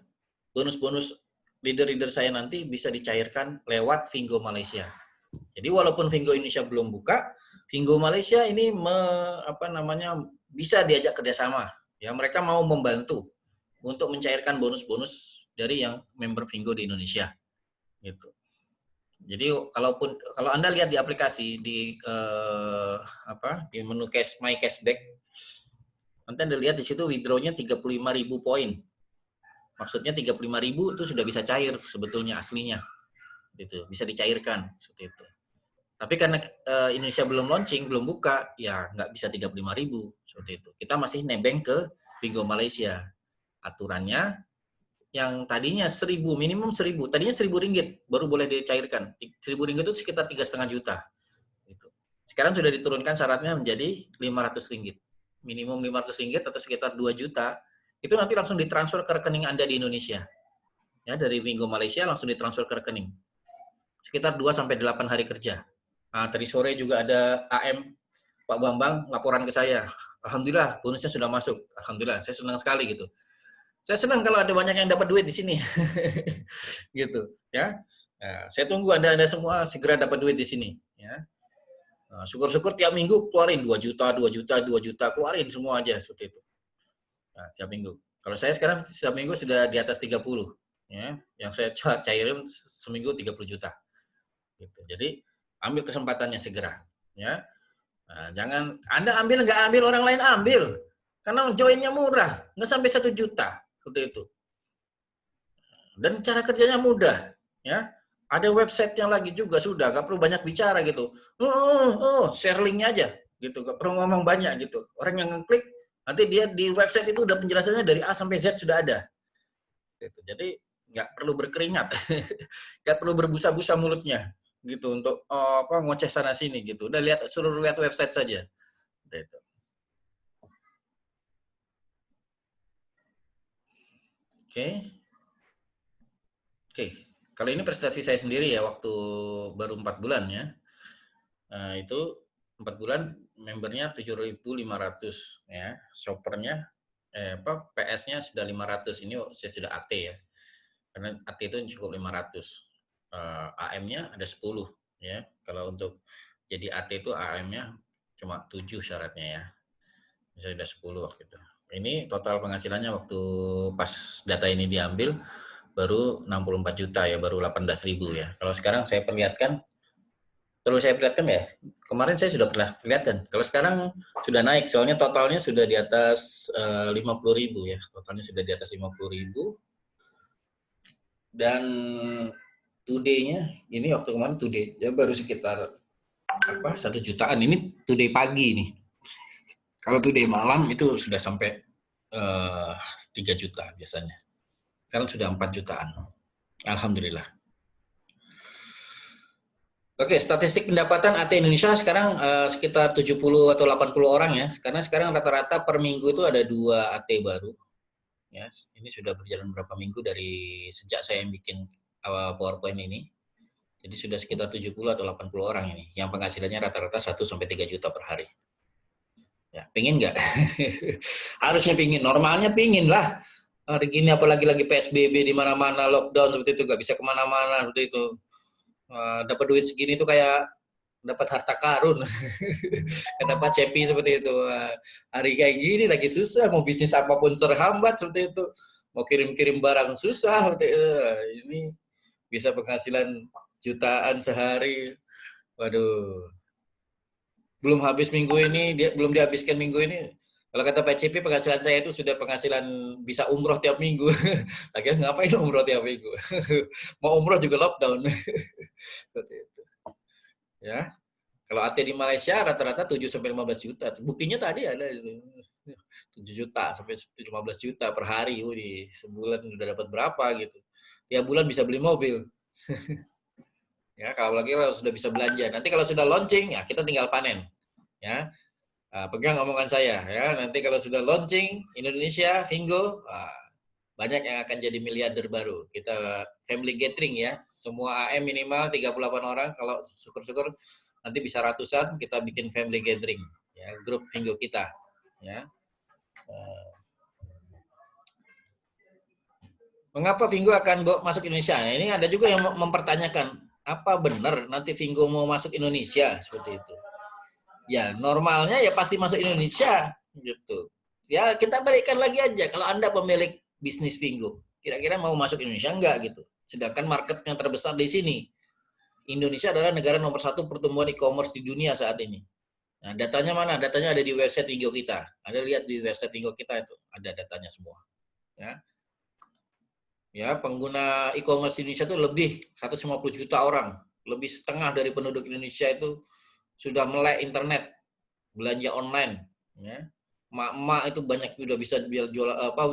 Speaker 1: bonus-bonus leader-leader saya nanti bisa dicairkan lewat Vingo Malaysia. Jadi walaupun Vingo Indonesia belum buka, Vingo Malaysia ini bisa diajak kerjasama. Ya, mereka mau membantu untuk mencairkan bonus-bonus dari yang member Vingo di Indonesia. Gitu. Jadi kalau Anda lihat di aplikasi di di menu My Cashback, nanti Anda lihat di situ withdraw-nya 35.000 poin. Maksudnya 35.000 itu sudah bisa cair sebetulnya aslinya. Gitu, bisa dicairkan seperti itu. Tapi karena Indonesia belum launching, belum buka, ya nggak bisa 35.000 seperti itu. Kita masih nebeng ke Vingo Malaysia. Aturannya yang tadinya 1.000, minimum 1.000, tadinya 1.000 ringgit baru boleh dicairkan. 1.000 ringgit itu sekitar 3,5 juta. Gitu. Sekarang sudah diturunkan syaratnya menjadi 500 ringgit. Minimum 500 ringgit atau sekitar 2 juta, itu nanti langsung ditransfer ke rekening Anda di Indonesia. Ya, dari Vingo Malaysia langsung ditransfer ke rekening. Sekitar 2-8 hari kerja. Nah, tadi sore juga ada AM Pak Bambang laporan ke saya. Alhamdulillah bonusnya sudah masuk. Alhamdulillah, saya senang sekali gitu. Saya senang kalau ada banyak yang dapat duit di sini. Gitu, ya. Nah, saya tunggu Anda semua segera dapat duit di sini, ya. Nah, syukur-syukur tiap minggu keluarin 2 juta, 2 juta, 2 juta, keluarin semua aja seperti itu. Nah, tiap minggu. Kalau saya sekarang setiap minggu sudah di atas 30, ya. Yang saya cairin seminggu 30 juta. Gitu. Jadi ambil kesempatannya segera, ya. Nah, jangan Anda ambil nggak ambil orang lain ambil, karena joinnya murah, nggak sampai 1 juta seperti itu. Dan cara kerjanya mudah, ya. Ada website yang lagi juga sudah, nggak perlu banyak bicara gitu. Share linknya aja, gitu. Nggak perlu ngomong banyak gitu. Orang yang ngeklik nanti dia di website itu udah penjelasannya dari A sampai Z sudah ada. Gitu. Jadi nggak perlu berkeringat, nggak perlu berbusa-busa mulutnya gitu untuk ngoceh sana sini gitu. Udah suruh lihat website saja. Gitu. Oke. Oke. Kalau ini prestasi saya sendiri ya waktu baru 4 bulan ya. Nah, itu 4 bulan membernya 7.500 ya. Shoppernya PS-nya sudah 500. Ini saya sudah AT ya. Karena AT itu cukup 500. AM-nya ada 10 ya. Kalau untuk jadi AT itu AM-nya cuma 7 syaratnya ya. Misalnya ada 10 waktu itu. Ini total penghasilannya waktu pas data ini diambil baru 64 juta ya, baru 18.000 ya. Kalau sekarang saya perlihatkan, ya, kemarin saya sudah pernah perlihatkan. Kalau sekarang sudah naik, soalnya totalnya sudah di atas 50.000 ya. Totalnya sudah di atas 50.000. Dan today-nya, ini waktu kemarin today, ya baru sekitar 1 jutaan. Ini today pagi nih. Kalau today malam itu sudah sampai 3 juta biasanya. Sekarang sudah 4 jutaan. Alhamdulillah. Oke, statistik pendapatan AT Indonesia sekarang sekitar 70 atau 80 orang ya. Karena sekarang rata-rata per minggu itu ada 2 AT baru. Ya, ini sudah berjalan berapa minggu dari sejak saya bikin PowerPoint ini. Jadi sudah sekitar 70 atau 80 orang ini yang penghasilannya rata-rata 1-3 juta per hari. Ya, pingin nggak? Harusnya pingin. Normalnya pingin lah. Hari gini apalagi lagi PSBB di mana-mana, lockdown seperti itu, nggak bisa kemana-mana seperti itu. Dapat duit segini tuh kayak dapat harta karun. Kata Pak Cepi seperti itu. Hari kayak gini lagi susah, mau bisnis apapun terhambat seperti itu. Mau kirim-kirim barang susah seperti itu. Ini bisa penghasilan jutaan sehari. Waduh. Belum habis minggu ini, belum dihabiskan minggu ini. Kalau kata Pak CP, penghasilan saya itu sudah penghasilan bisa umroh tiap minggu. Lagi ngapain umroh tiap minggu? Mau umroh juga lockdown. Seperti itu. Ya. Kalau AT di Malaysia rata-rata 7-15 juta. Buktinya tadi ada itu. 7 juta sampai 15 juta per hari. Di sebulan sudah dapat berapa gitu. Tiap bulan bisa beli mobil. Ya, kalau lagi kalau sudah bisa belanja. Nanti kalau sudah launching, ya kita tinggal panen. Ya. Pegang omongan saya ya. Nanti kalau sudah launching Indonesia Vingo, banyak yang akan jadi miliarder baru. Kita family gathering ya. Semua AM minimal 38 orang, kalau syukur-syukur nanti bisa ratusan, kita bikin family gathering ya, grup Vingo kita ya. Mengapa Vingo akan masuk Indonesia? Nah, ini ada juga yang mempertanyakan, apa benar nanti Vingo mau masuk Indonesia seperti itu? Ya normalnya ya pasti masuk Indonesia gitu. Ya kita balikkan lagi aja, kalau Anda pemilik bisnis Vingo, kira-kira mau masuk Indonesia enggak gitu. Sedangkan marketnya terbesar di sini. Indonesia adalah negara nomor 1 pertumbuhan e-commerce di dunia saat ini. Nah, datanya mana? Datanya ada di website Vingo kita. Ada lihat di website Vingo kita itu, ada datanya semua. Ya. Ya, pengguna e-commerce di Indonesia itu lebih 150 juta orang. Lebih setengah dari penduduk Indonesia itu sudah melek internet, belanja online, ya. Emak-emak itu banyak sudah bisa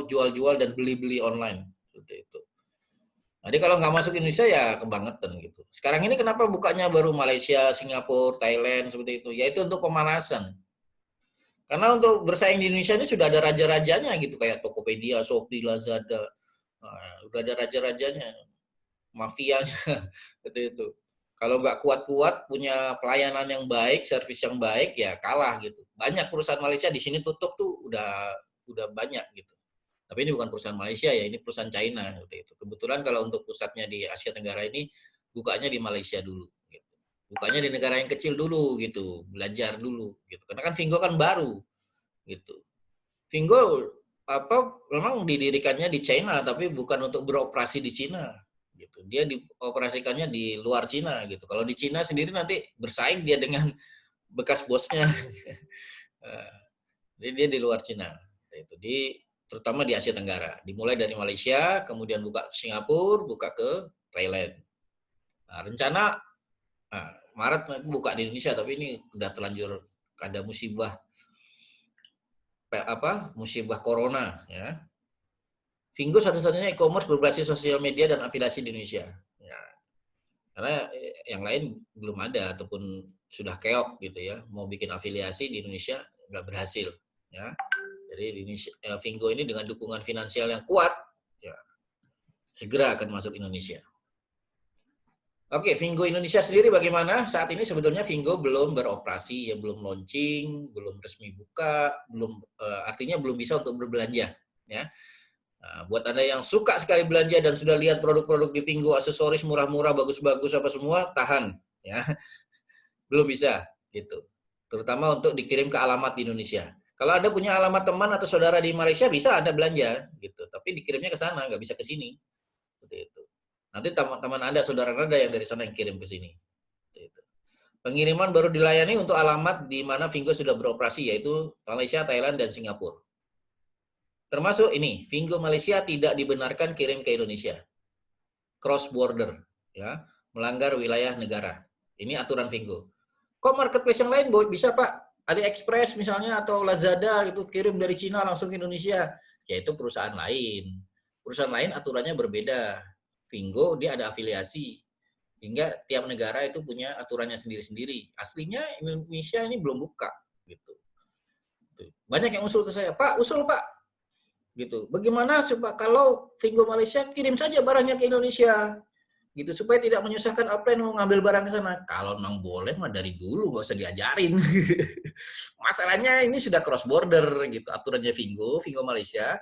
Speaker 1: jual-jual dan beli-beli online seperti itu. Jadi kalau nggak masuk Indonesia ya kebangetan gitu. Sekarang ini kenapa bukanya baru Malaysia, Singapura, Thailand seperti itu? Yaitu untuk pemanasan. Karena untuk bersaing di Indonesia ini sudah ada raja-rajanya gitu, kayak Tokopedia, Shopee, Lazada. Nah, udah ada raja-rajanya, mafianya seperti itu. Kalau nggak kuat-kuat, punya pelayanan yang baik, servis yang baik, ya kalah gitu. Banyak perusahaan Malaysia di sini tutup tuh udah banyak gitu. Tapi ini bukan perusahaan Malaysia ya, ini perusahaan China seperti itu. Kebetulan kalau untuk pusatnya di Asia Tenggara ini bukanya di Malaysia dulu. Gitu. Bukanya di negara yang kecil dulu gitu, belajar dulu gitu. Karena kan Vingo kan baru gitu. Vingo memang didirikannya di China tapi bukan untuk beroperasi di China. Gitu. Dia dioperasikannya di luar Cina gitu. Kalau di Cina sendiri nanti bersaing dia dengan bekas bosnya. Jadi dia di luar Cina. Itu terutama di Asia Tenggara. Dimulai dari Malaysia, kemudian buka ke Singapura, buka ke Thailand. Nah, rencana Maret buka di Indonesia, tapi ini udah terlanjur ada musibah musibah corona ya. Vingo satu-satunya e-commerce berbasis sosial media dan afiliasi di Indonesia. Ya. Karena yang lain belum ada ataupun sudah keok gitu ya. Mau bikin afiliasi di Indonesia nggak berhasil. Ya. Jadi di Indonesia, Vingo ini dengan dukungan finansial yang kuat, ya, segera akan masuk Indonesia. Oke, Vingo Indonesia sendiri bagaimana? Saat ini sebetulnya Vingo belum beroperasi, ya belum launching, belum resmi buka, artinya belum bisa untuk berbelanja. Ya. Nah, buat Anda yang suka sekali belanja dan sudah lihat produk-produk di Vingo, aksesoris murah-murah, bagus-bagus apa semua, tahan. Ya. Belum bisa, gitu. Terutama untuk dikirim ke alamat di Indonesia. Kalau Anda punya alamat teman atau saudara di Malaysia, bisa Anda belanja, gitu. Tapi dikirimnya ke sana, nggak bisa ke sini. Seperti itu. Nanti teman-teman Anda, saudara Anda yang dari sana yang kirim ke sini. Seperti itu. Pengiriman baru dilayani untuk alamat di mana Vingo sudah beroperasi, yaitu Malaysia, Thailand, dan Singapura. Termasuk ini, Vingo Malaysia tidak dibenarkan kirim ke Indonesia. Cross border, ya, melanggar wilayah negara. Ini aturan Vingo. Kok marketplace yang lain bisa Pak? AliExpress misalnya atau Lazada itu kirim dari Cina langsung ke Indonesia. Yaitu perusahaan lain. Perusahaan lain aturannya berbeda. Vingo dia ada afiliasi. Hingga tiap negara itu punya aturannya sendiri-sendiri. Aslinya Indonesia ini belum buka gitu. Banyak yang usul ke saya, Pak, usul Pak. Gitu. Bagaimana coba kalau Vingo Malaysia kirim saja barangnya ke Indonesia? gitu supaya tidak menyusahkan upline mau ngambil barang ke sana. Kalau memang boleh mah dari dulu nggak usah diajarin. Masalahnya ini sudah cross border gitu aturannya Vingo Malaysia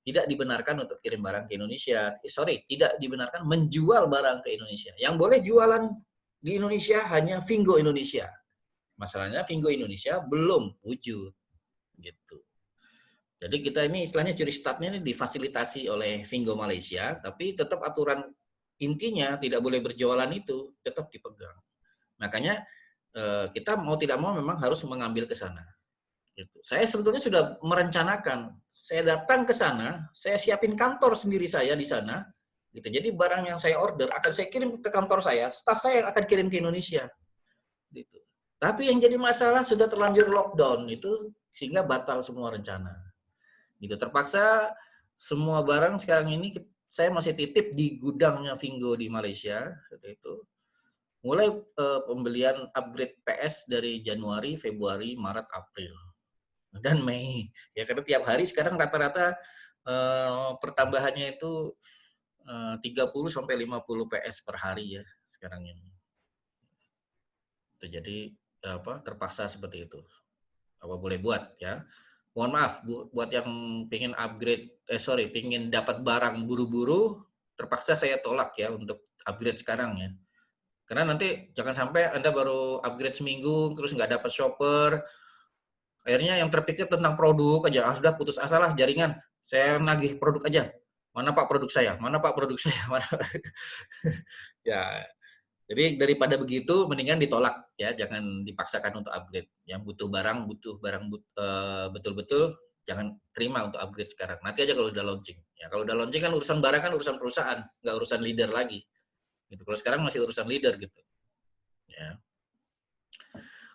Speaker 1: tidak dibenarkan untuk kirim barang ke Indonesia. Tidak dibenarkan menjual barang ke Indonesia. Yang boleh jualan di Indonesia hanya Vingo Indonesia. Masalahnya Vingo Indonesia belum wujud gitu. Jadi kita ini istilahnya curi startnya ini difasilitasi oleh Vingo Malaysia, tapi tetap aturan intinya tidak boleh berjualan itu tetap dipegang. Makanya kita mau tidak mau memang harus mengambil ke sana. Gitu. Saya sebetulnya sudah merencanakan, saya datang ke sana, saya siapin kantor sendiri saya di sana, gitu. Jadi barang yang saya order akan saya kirim ke kantor saya, staf saya akan kirim ke Indonesia, gitu. Tapi yang jadi masalah sudah terlanjur lockdown itu sehingga batal semua rencana. Gitu. Terpaksa semua barang sekarang ini saya masih titip di gudangnya Vingo di Malaysia, seperti itu. Mulai pembelian upgrade PS dari Januari, Februari, Maret, April dan Mei. Ya karena tiap hari sekarang rata-rata pertambahannya itu 30 sampai 50 PS per hari ya sekarang ini. Jadi terpaksa seperti itu. Apa boleh buat ya. Mohon maaf buat yang pengen upgrade, pengen dapat barang buru-buru, terpaksa saya tolak ya untuk upgrade sekarang ya. Karena nanti jangan sampai Anda baru upgrade seminggu terus nggak dapat shopper, akhirnya yang terpikir tentang produk aja, sudah putus asa lah jaringan, saya nagih produk aja. Mana Pak produk saya? Mana Pak produk saya? Mana? Ya, jadi daripada begitu, mendingan ditolak ya, jangan dipaksakan untuk upgrade. Yang butuh barang betul-betul, jangan terima untuk upgrade sekarang. Nanti aja kalau udah launching. Ya kalau udah launching kan urusan barang kan urusan perusahaan, nggak urusan leader lagi. Gitu. Kalau sekarang masih urusan leader gitu. Ya.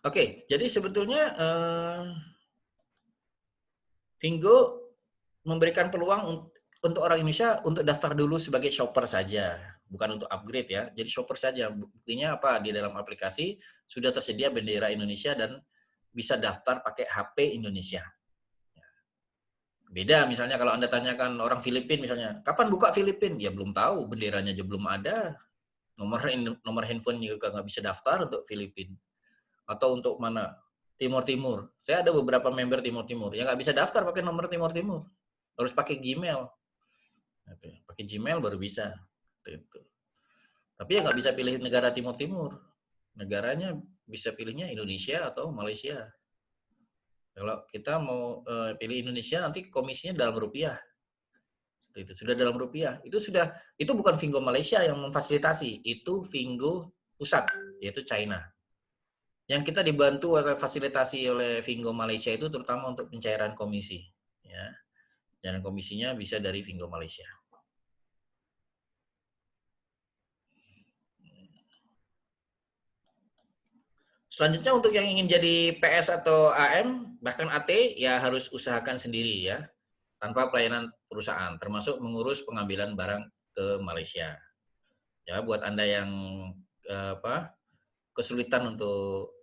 Speaker 1: Oke, jadi sebetulnya Vingo memberikan peluang untuk orang Indonesia untuk daftar dulu sebagai shopper saja, bukan untuk upgrade ya. Jadi shopper saja. Buktinya apa? Di dalam aplikasi sudah tersedia bendera Indonesia dan bisa daftar pakai HP Indonesia. Beda misalnya kalau Anda tanyakan orang Filipina misalnya, kapan buka Filipina? Ya belum tahu, benderanya aja belum ada. Nomor handphone juga nggak bisa daftar untuk Filipina. Atau untuk mana? Timur Timur. Saya ada beberapa member Timur Timur yang nggak bisa daftar pakai nomor Timur Timur. Harus pakai Gmail. Pakai Gmail baru bisa. Gitu. Tapi ya nggak bisa pilih negara Timur Timur. Negaranya bisa pilihnya Indonesia atau Malaysia. Kalau kita mau pilih Indonesia nanti komisinya dalam rupiah. Itu sudah dalam rupiah. Itu bukan Vingo Malaysia yang memfasilitasi, itu Vingo pusat yaitu China. Yang kita dibantu oleh fasilitasi oleh Vingo Malaysia itu terutama untuk pencairan komisi, ya. Dan komisinya bisa dari Vingo Malaysia. Selanjutnya untuk yang ingin jadi PS atau AM, bahkan AT, ya harus usahakan sendiri ya, tanpa pelayanan perusahaan, termasuk mengurus pengambilan barang ke Malaysia. Ya, buat Anda yang kesulitan untuk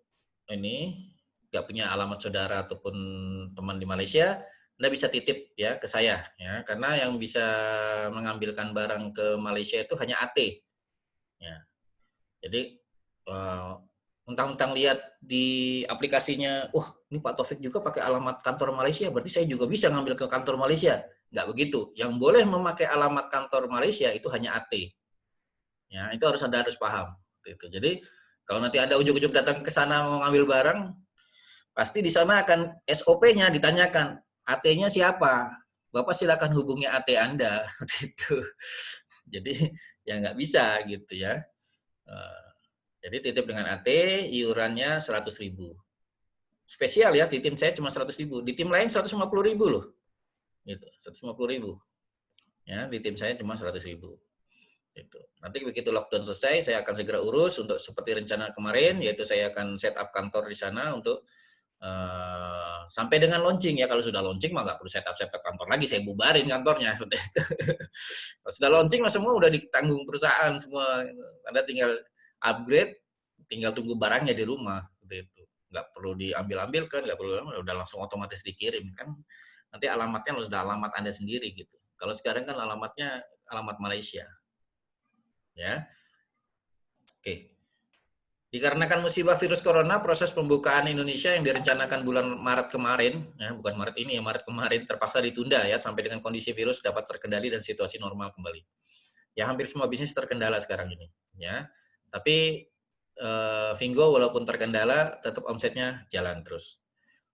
Speaker 1: ini, nggak punya alamat saudara ataupun teman di Malaysia, Anda bisa titip ya ke saya, ya, karena yang bisa mengambilkan barang ke Malaysia itu hanya AT. Ya. Jadi mentang-mentang lihat di aplikasinya, ini Pak Taufik juga pakai alamat kantor Malaysia, berarti saya juga bisa ngambil ke kantor Malaysia. Nggak begitu. Yang boleh memakai alamat kantor Malaysia itu hanya AT. Ya, itu Anda harus paham. Gitu. Jadi kalau nanti Anda ujuk-ujuk datang ke sana mau ngambil barang, pasti di sana akan SOP-nya ditanyakan, AT-nya siapa? Bapak silakan hubungi AT Anda. Gitu. Jadi ya nggak bisa gitu ya. Jadi titip dengan AT, iurannya 100.000. Spesial ya, di tim saya cuma 100.000. Di tim lain 150.000 loh. Gitu, 150.000. Ya, di tim saya cuma 100.000. Gitu. Nanti begitu lockdown selesai, saya akan segera urus untuk seperti rencana kemarin, yaitu saya akan set up kantor di sana untuk sampai dengan launching ya. Kalau sudah launching mah nggak perlu set up kantor lagi, saya bubarin kantornya. Kalau sudah launching mah semua udah ditanggung perusahaan semua. Anda tinggal upgrade, tinggal tunggu barangnya di rumah. Gitu. Nggak perlu diambil-ambil kan, nggak perlu, udah langsung otomatis dikirim kan. Nanti alamatnya sudah alamat Anda sendiri gitu. Kalau sekarang kan alamatnya alamat Malaysia. Ya. Oke. Dikarenakan musibah virus corona, proses pembukaan Indonesia yang direncanakan bulan Maret kemarin, ya bukan Maret ini ya, Maret kemarin terpaksa ditunda ya sampai dengan kondisi virus dapat terkendali dan situasi normal kembali. Ya hampir semua bisnis terkendala sekarang ini, ya. Tapi Vinggo walaupun terkendala tetap omsetnya jalan terus.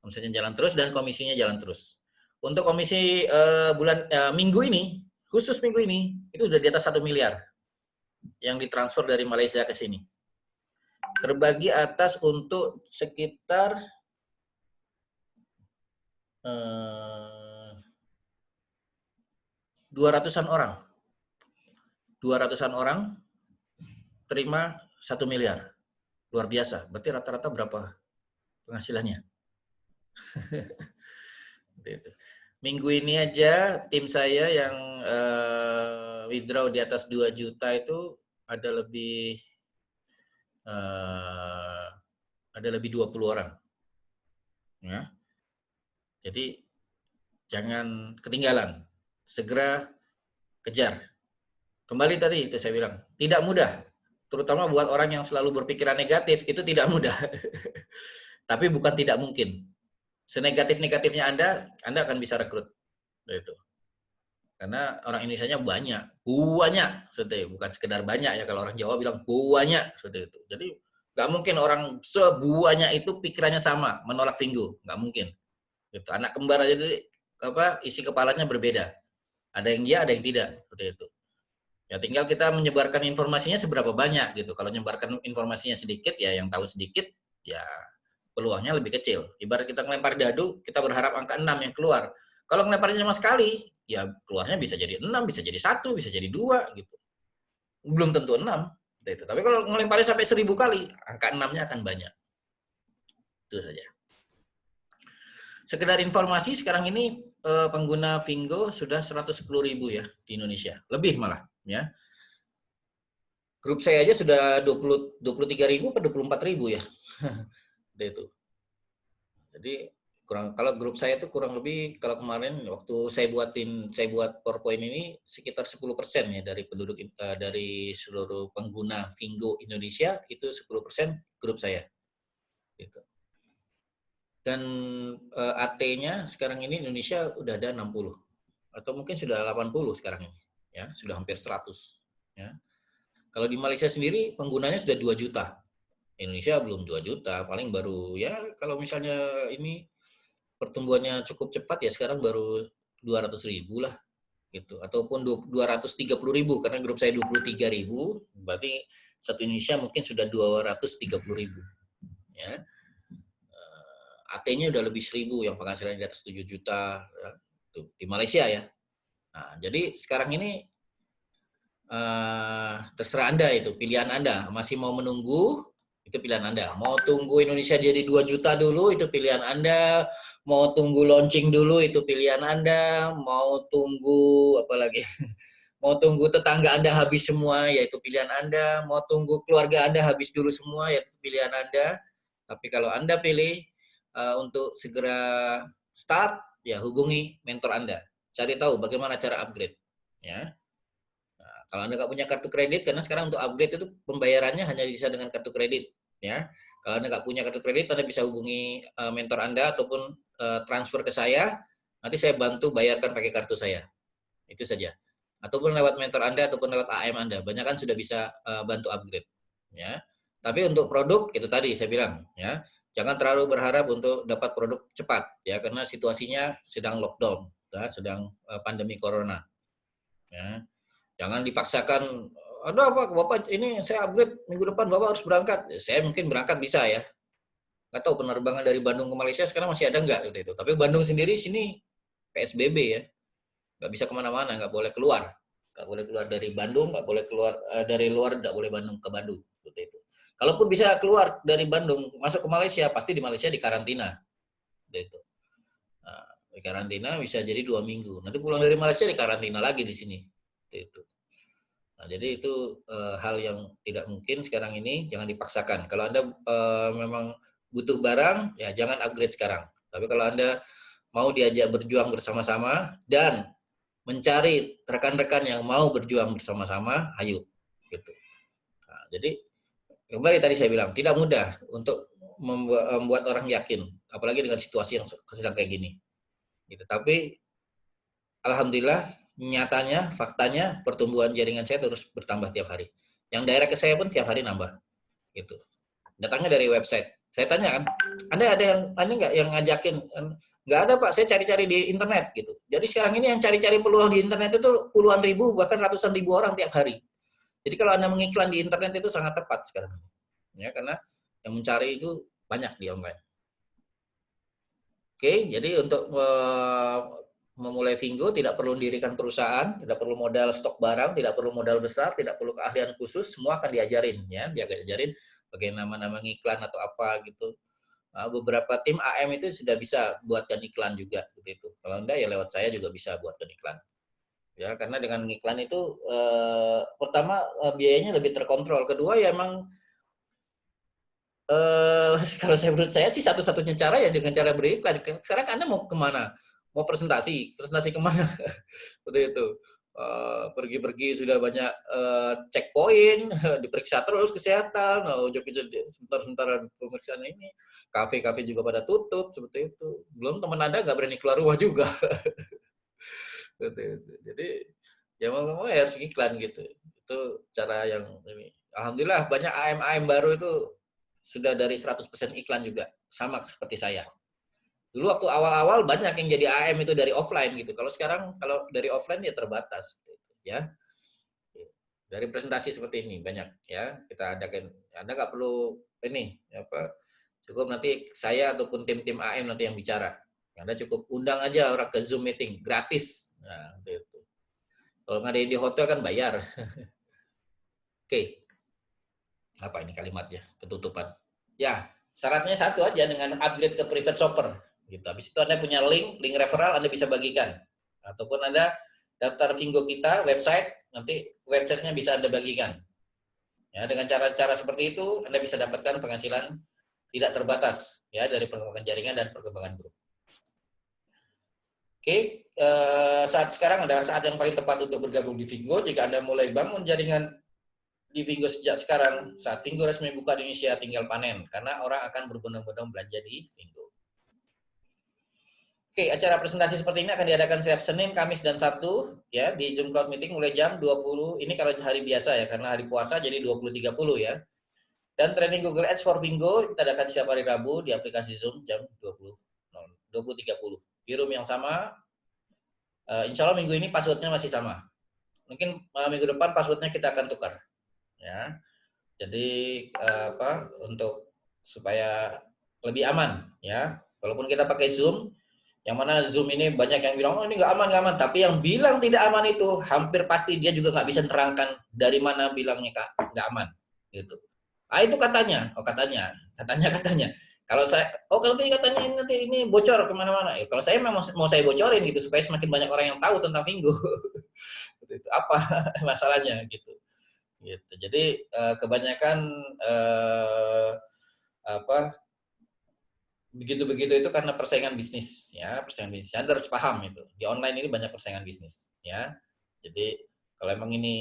Speaker 1: Omsetnya jalan terus dan komisinya jalan terus. Untuk komisi minggu ini, khusus minggu ini itu sudah di atas 1 miliar yang ditransfer dari Malaysia ke sini. Terbagi atas untuk sekitar 200-an orang. 200-an orang terima 1 miliar. Luar biasa. Berarti rata-rata berapa penghasilannya? Minggu ini aja tim saya yang withdraw di atas 2 juta itu ada lebih 20 orang. Ya. Jadi jangan ketinggalan. Segera kejar. Kembali tadi itu saya bilang, tidak mudah. Terutama buat orang yang selalu berpikiran negatif, itu tidak mudah. Tapi bukan tidak mungkin. Senegatif-negatifnya Anda akan bisa rekrut. Itu. Karena orang Indonesianya banyak. Seperti bukan sekedar banyak ya, kalau orang Jawa bilang banyak seperti itu. Jadi nggak mungkin orang sebanyak itu pikirannya sama, menolak Vinggo, nggak mungkin. Gitu. Anak kembar aja jadi isi kepalanya berbeda. Ada yang iya, ada yang tidak, seperti itu. Ya tinggal kita menyebarkan informasinya seberapa banyak gitu. Kalau menyebarkan informasinya sedikit, ya yang tahu sedikit, ya peluangnya lebih kecil. Ibarat kita ngelempar dadu, kita berharap angka 6 yang keluar. Kalau ngelemparnya sama sekali, ya keluarnya bisa jadi 6, bisa jadi 1, bisa jadi 2 gitu. Belum tentu 6. Gitu. Tapi kalau ngelemparnya sampai 1000 kali, angka 6-nya akan banyak. Itu saja. Sekedar informasi, sekarang ini pengguna Vinggo sudah 110.000 ya di Indonesia. Lebih malah. Ya. Grup saya aja sudah 23.000 atau 24.000 ya. Itu. Jadi kalau grup saya itu kurang lebih kalau kemarin waktu saya buat PowerPoint ini sekitar 10% ya dari penduduk dari seluruh pengguna Vinggo Indonesia itu 10% grup saya. Gitu. Dan AT-nya sekarang ini Indonesia udah ada 60 atau mungkin sudah 80 sekarang ini ya, sudah hampir 100 ya. Kalau di Malaysia sendiri penggunanya sudah 2 juta. Indonesia belum 2 juta, paling baru ya kalau misalnya ini pertumbuhannya cukup cepat ya sekarang baru 200.000 lah gitu. Ataupun 230.000 karena grup saya 23.000, berarti satu Indonesia mungkin sudah 230.000 ya. AT-nya udah lebih 1.000 yang penghasilan di atas 7 juta ya. Tuh, di Malaysia ya. Nah, jadi sekarang ini terserah Anda itu, pilihan Anda. Masih mau menunggu, itu pilihan Anda. Mau tunggu Indonesia jadi 2 juta dulu, itu pilihan Anda. Mau tunggu launching dulu, itu pilihan Anda. Mau tunggu, apalagi, mau tunggu tetangga Anda habis semua, yaitu pilihan Anda. Mau tunggu keluarga Anda habis dulu semua, yaitu pilihan Anda. Tapi kalau Anda pilih untuk segera start, ya hubungi mentor Anda. Cari tahu bagaimana cara upgrade. Ya. Kalau Anda nggak punya kartu kredit, karena sekarang untuk upgrade itu pembayarannya hanya bisa dengan kartu kredit, ya. Kalau Anda nggak punya kartu kredit, Anda bisa hubungi mentor Anda ataupun transfer ke saya. Nanti saya bantu bayarkan pakai kartu saya. Itu saja. Ataupun lewat mentor Anda ataupun lewat AM Anda, banyak kan sudah bisa bantu upgrade, ya. Tapi untuk produk itu tadi saya bilang, ya, jangan terlalu berharap untuk dapat produk cepat, ya, karena situasinya sedang lockdown, ya, sedang pandemi corona, ya. Jangan dipaksakan, ada apa Bapak ini saya upgrade minggu depan Bapak harus berangkat. Saya mungkin berangkat bisa ya. Nggak tahu penerbangan dari Bandung ke Malaysia sekarang masih ada nggak gitu. Tapi Bandung sendiri sini PSBB ya. Nggak bisa kemana-mana, nggak boleh keluar. Nggak boleh keluar dari Bandung, nggak boleh keluar dari luar, nggak boleh Bandung ke Bandung. Gitu. Kalaupun bisa keluar dari Bandung, masuk ke Malaysia, pasti di Malaysia dikarantina. Gitu. Nah, dikarantina bisa jadi 2 minggu. Nanti pulang dari Malaysia dikarantina lagi di sini. Gitu. Nah, jadi itu hal yang tidak mungkin sekarang ini, jangan dipaksakan. Kalau Anda memang butuh barang, ya jangan upgrade sekarang. Tapi kalau Anda mau diajak berjuang bersama-sama dan mencari rekan-rekan yang mau berjuang bersama-sama, ayo. Gitu. Nah, jadi kembali tadi saya bilang, tidak mudah untuk membuat orang yakin, apalagi dengan situasi yang sedang kayak gini. Gitu. Tapi alhamdulillah, nyatanya, faktanya, pertumbuhan jaringan saya terus bertambah tiap hari. Yang daerah ke saya pun tiap hari nambah. Gitu. Datangnya dari website. Saya tanya kan, Anda nggak yang ngajakin? Nggak ada Pak, saya cari-cari di internet gitu. Jadi sekarang ini yang cari-cari peluang di internet itu puluhan ribu, bahkan ratusan ribu orang tiap hari. Jadi kalau Anda mengiklan di internet itu sangat tepat sekarang. Ya, karena yang mencari itu banyak di online. Oke, jadi untuk memulai Vingo tidak perlu mendirikan perusahaan, tidak perlu modal stok barang, tidak perlu modal besar, tidak perlu keahlian khusus, semua akan diajarin ya, diajarin bagaimana nama iklan atau apa gitu. Nah, beberapa tim AM itu sudah bisa buatkan iklan juga gitu. Kalau enggak ya lewat saya juga bisa buatkan iklan. Ya, karena dengan iklan itu pertama biayanya lebih terkontrol, kedua ya emang kalau menurut saya sih satu-satunya cara ya dengan cara beriklan. Sekarang Anda mau kemana? Mau presentasi? Presentasi kemana? Seperti itu. Pergi-pergi sudah banyak checkpoint, diperiksa terus kesehatan, sebentar-sebentar pemeriksaan ini, kafe-kafe juga pada tutup, seperti itu. Belum teman Anda nggak berani keluar rumah juga. Seperti itu. Jadi ya mau ya harus iklan gitu. Itu cara yang ini. Alhamdulillah banyak AM-AM baru itu sudah dari 100% iklan juga, sama seperti saya. Dulu waktu awal-awal banyak yang jadi AM itu dari offline gitu. Kalau sekarang kalau dari offline ya terbatas gitu, ya. Dari presentasi seperti ini banyak ya kita adakan. Anda nggak perlu ini apa cukup nanti saya ataupun tim-tim AM nanti yang bicara. Anda cukup undang aja orang ke Zoom meeting gratis. Nah, gitu. Kalau ngadain di hotel kan bayar. Oke. Apa ini kalimatnya? Ketutupan. Ya, syaratnya satu aja dengan upgrade ke private shopper. Gitu. Habis itu Anda punya link referral Anda bisa bagikan. Ataupun Anda daftar Vingo kita, website, nanti websitenya bisa Anda bagikan. Ya, dengan cara-cara seperti itu Anda bisa dapatkan penghasilan tidak terbatas ya dari perkembangan jaringan dan perkembangan grup. Oke, saat sekarang adalah saat yang paling tepat untuk bergabung di Vingo. Jika Anda mulai bangun jaringan di Vingo sejak sekarang, saat Vingo resmi buka di Indonesia, tinggal panen. Karena orang akan berbondong-bondong belanja di Vingo. Oke, acara presentasi seperti ini akan diadakan setiap Senin, Kamis, dan Sabtu ya di Zoom Cloud Meeting mulai jam 20. Ini kalau hari biasa ya, karena hari puasa jadi 20.30 ya. Dan training Google Ads for Vingo kita adakan setiap hari Rabu di aplikasi Zoom jam 20.30. Di room yang sama, insya Allah minggu ini passwordnya masih sama. Mungkin minggu depan passwordnya kita akan tukar. Ya, jadi untuk supaya lebih aman ya. Walaupun kita pakai Zoom, yang mana Zoom ini banyak yang bilang, oh ini nggak aman, tapi yang bilang tidak aman itu hampir pasti dia juga nggak bisa terangkan dari mana bilangnya nggak aman, gitu. Itu katanya, katanya. Kalau saya, kalau katanya nanti ini bocor kemana-mana. Ya, kalau saya memang mau saya bocorin gitu supaya semakin banyak orang yang tahu tentang Vingo. Apa masalahnya gitu. Gitu. Jadi kebanyakan begitu-begitu itu karena persaingan bisnis ya, persaingan bisnis. Anda harus paham itu. Di online ini banyak persaingan bisnis ya. Jadi kalau emang ini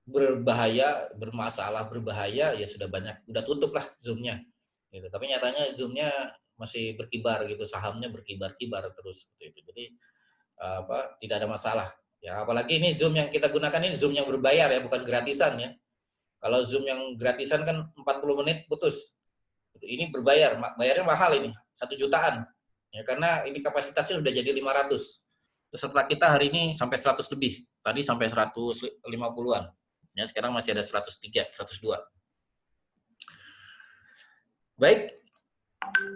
Speaker 1: berbahaya, bermasalah, berbahaya ya sudah banyak, udah tutup lah Zoom-nya. Gitu. Tapi nyatanya Zoom-nya masih berkibar gitu, sahamnya berkibar-kibar terus gitu. Jadi tidak ada masalah. Ya, apalagi ini Zoom yang kita gunakan ini Zoom yang berbayar ya, bukan gratisan ya. Kalau Zoom yang gratisan kan 40 menit putus. Ini berbayar, bayarnya mahal ini, 1 jutaan. Ya, karena ini kapasitasnya sudah jadi 500. Peserta kita hari ini sampai 100 lebih. Tadi sampai 150-an. Ya, sekarang masih ada 103, 102. Baik.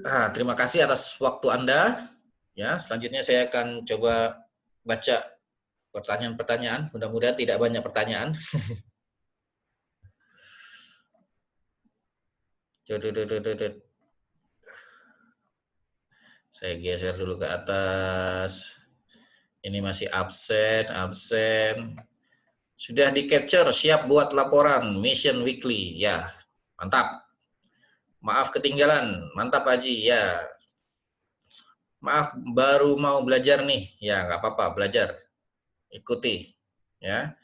Speaker 1: Nah, terima kasih atas waktu Anda. Ya, selanjutnya saya akan coba baca pertanyaan-pertanyaan. Mudah-mudahan tidak banyak pertanyaan. Saya geser dulu ke atas. Ini masih absen. Sudah di-capture, siap buat laporan, mission weekly. Ya, mantap. Maaf ketinggalan, mantap Haji. Ya, maaf baru mau belajar nih. Ya, nggak apa-apa, belajar. Ikuti. Ya,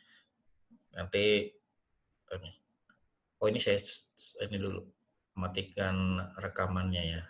Speaker 1: nanti Oh ini saya ini dulu, matikan rekamannya ya.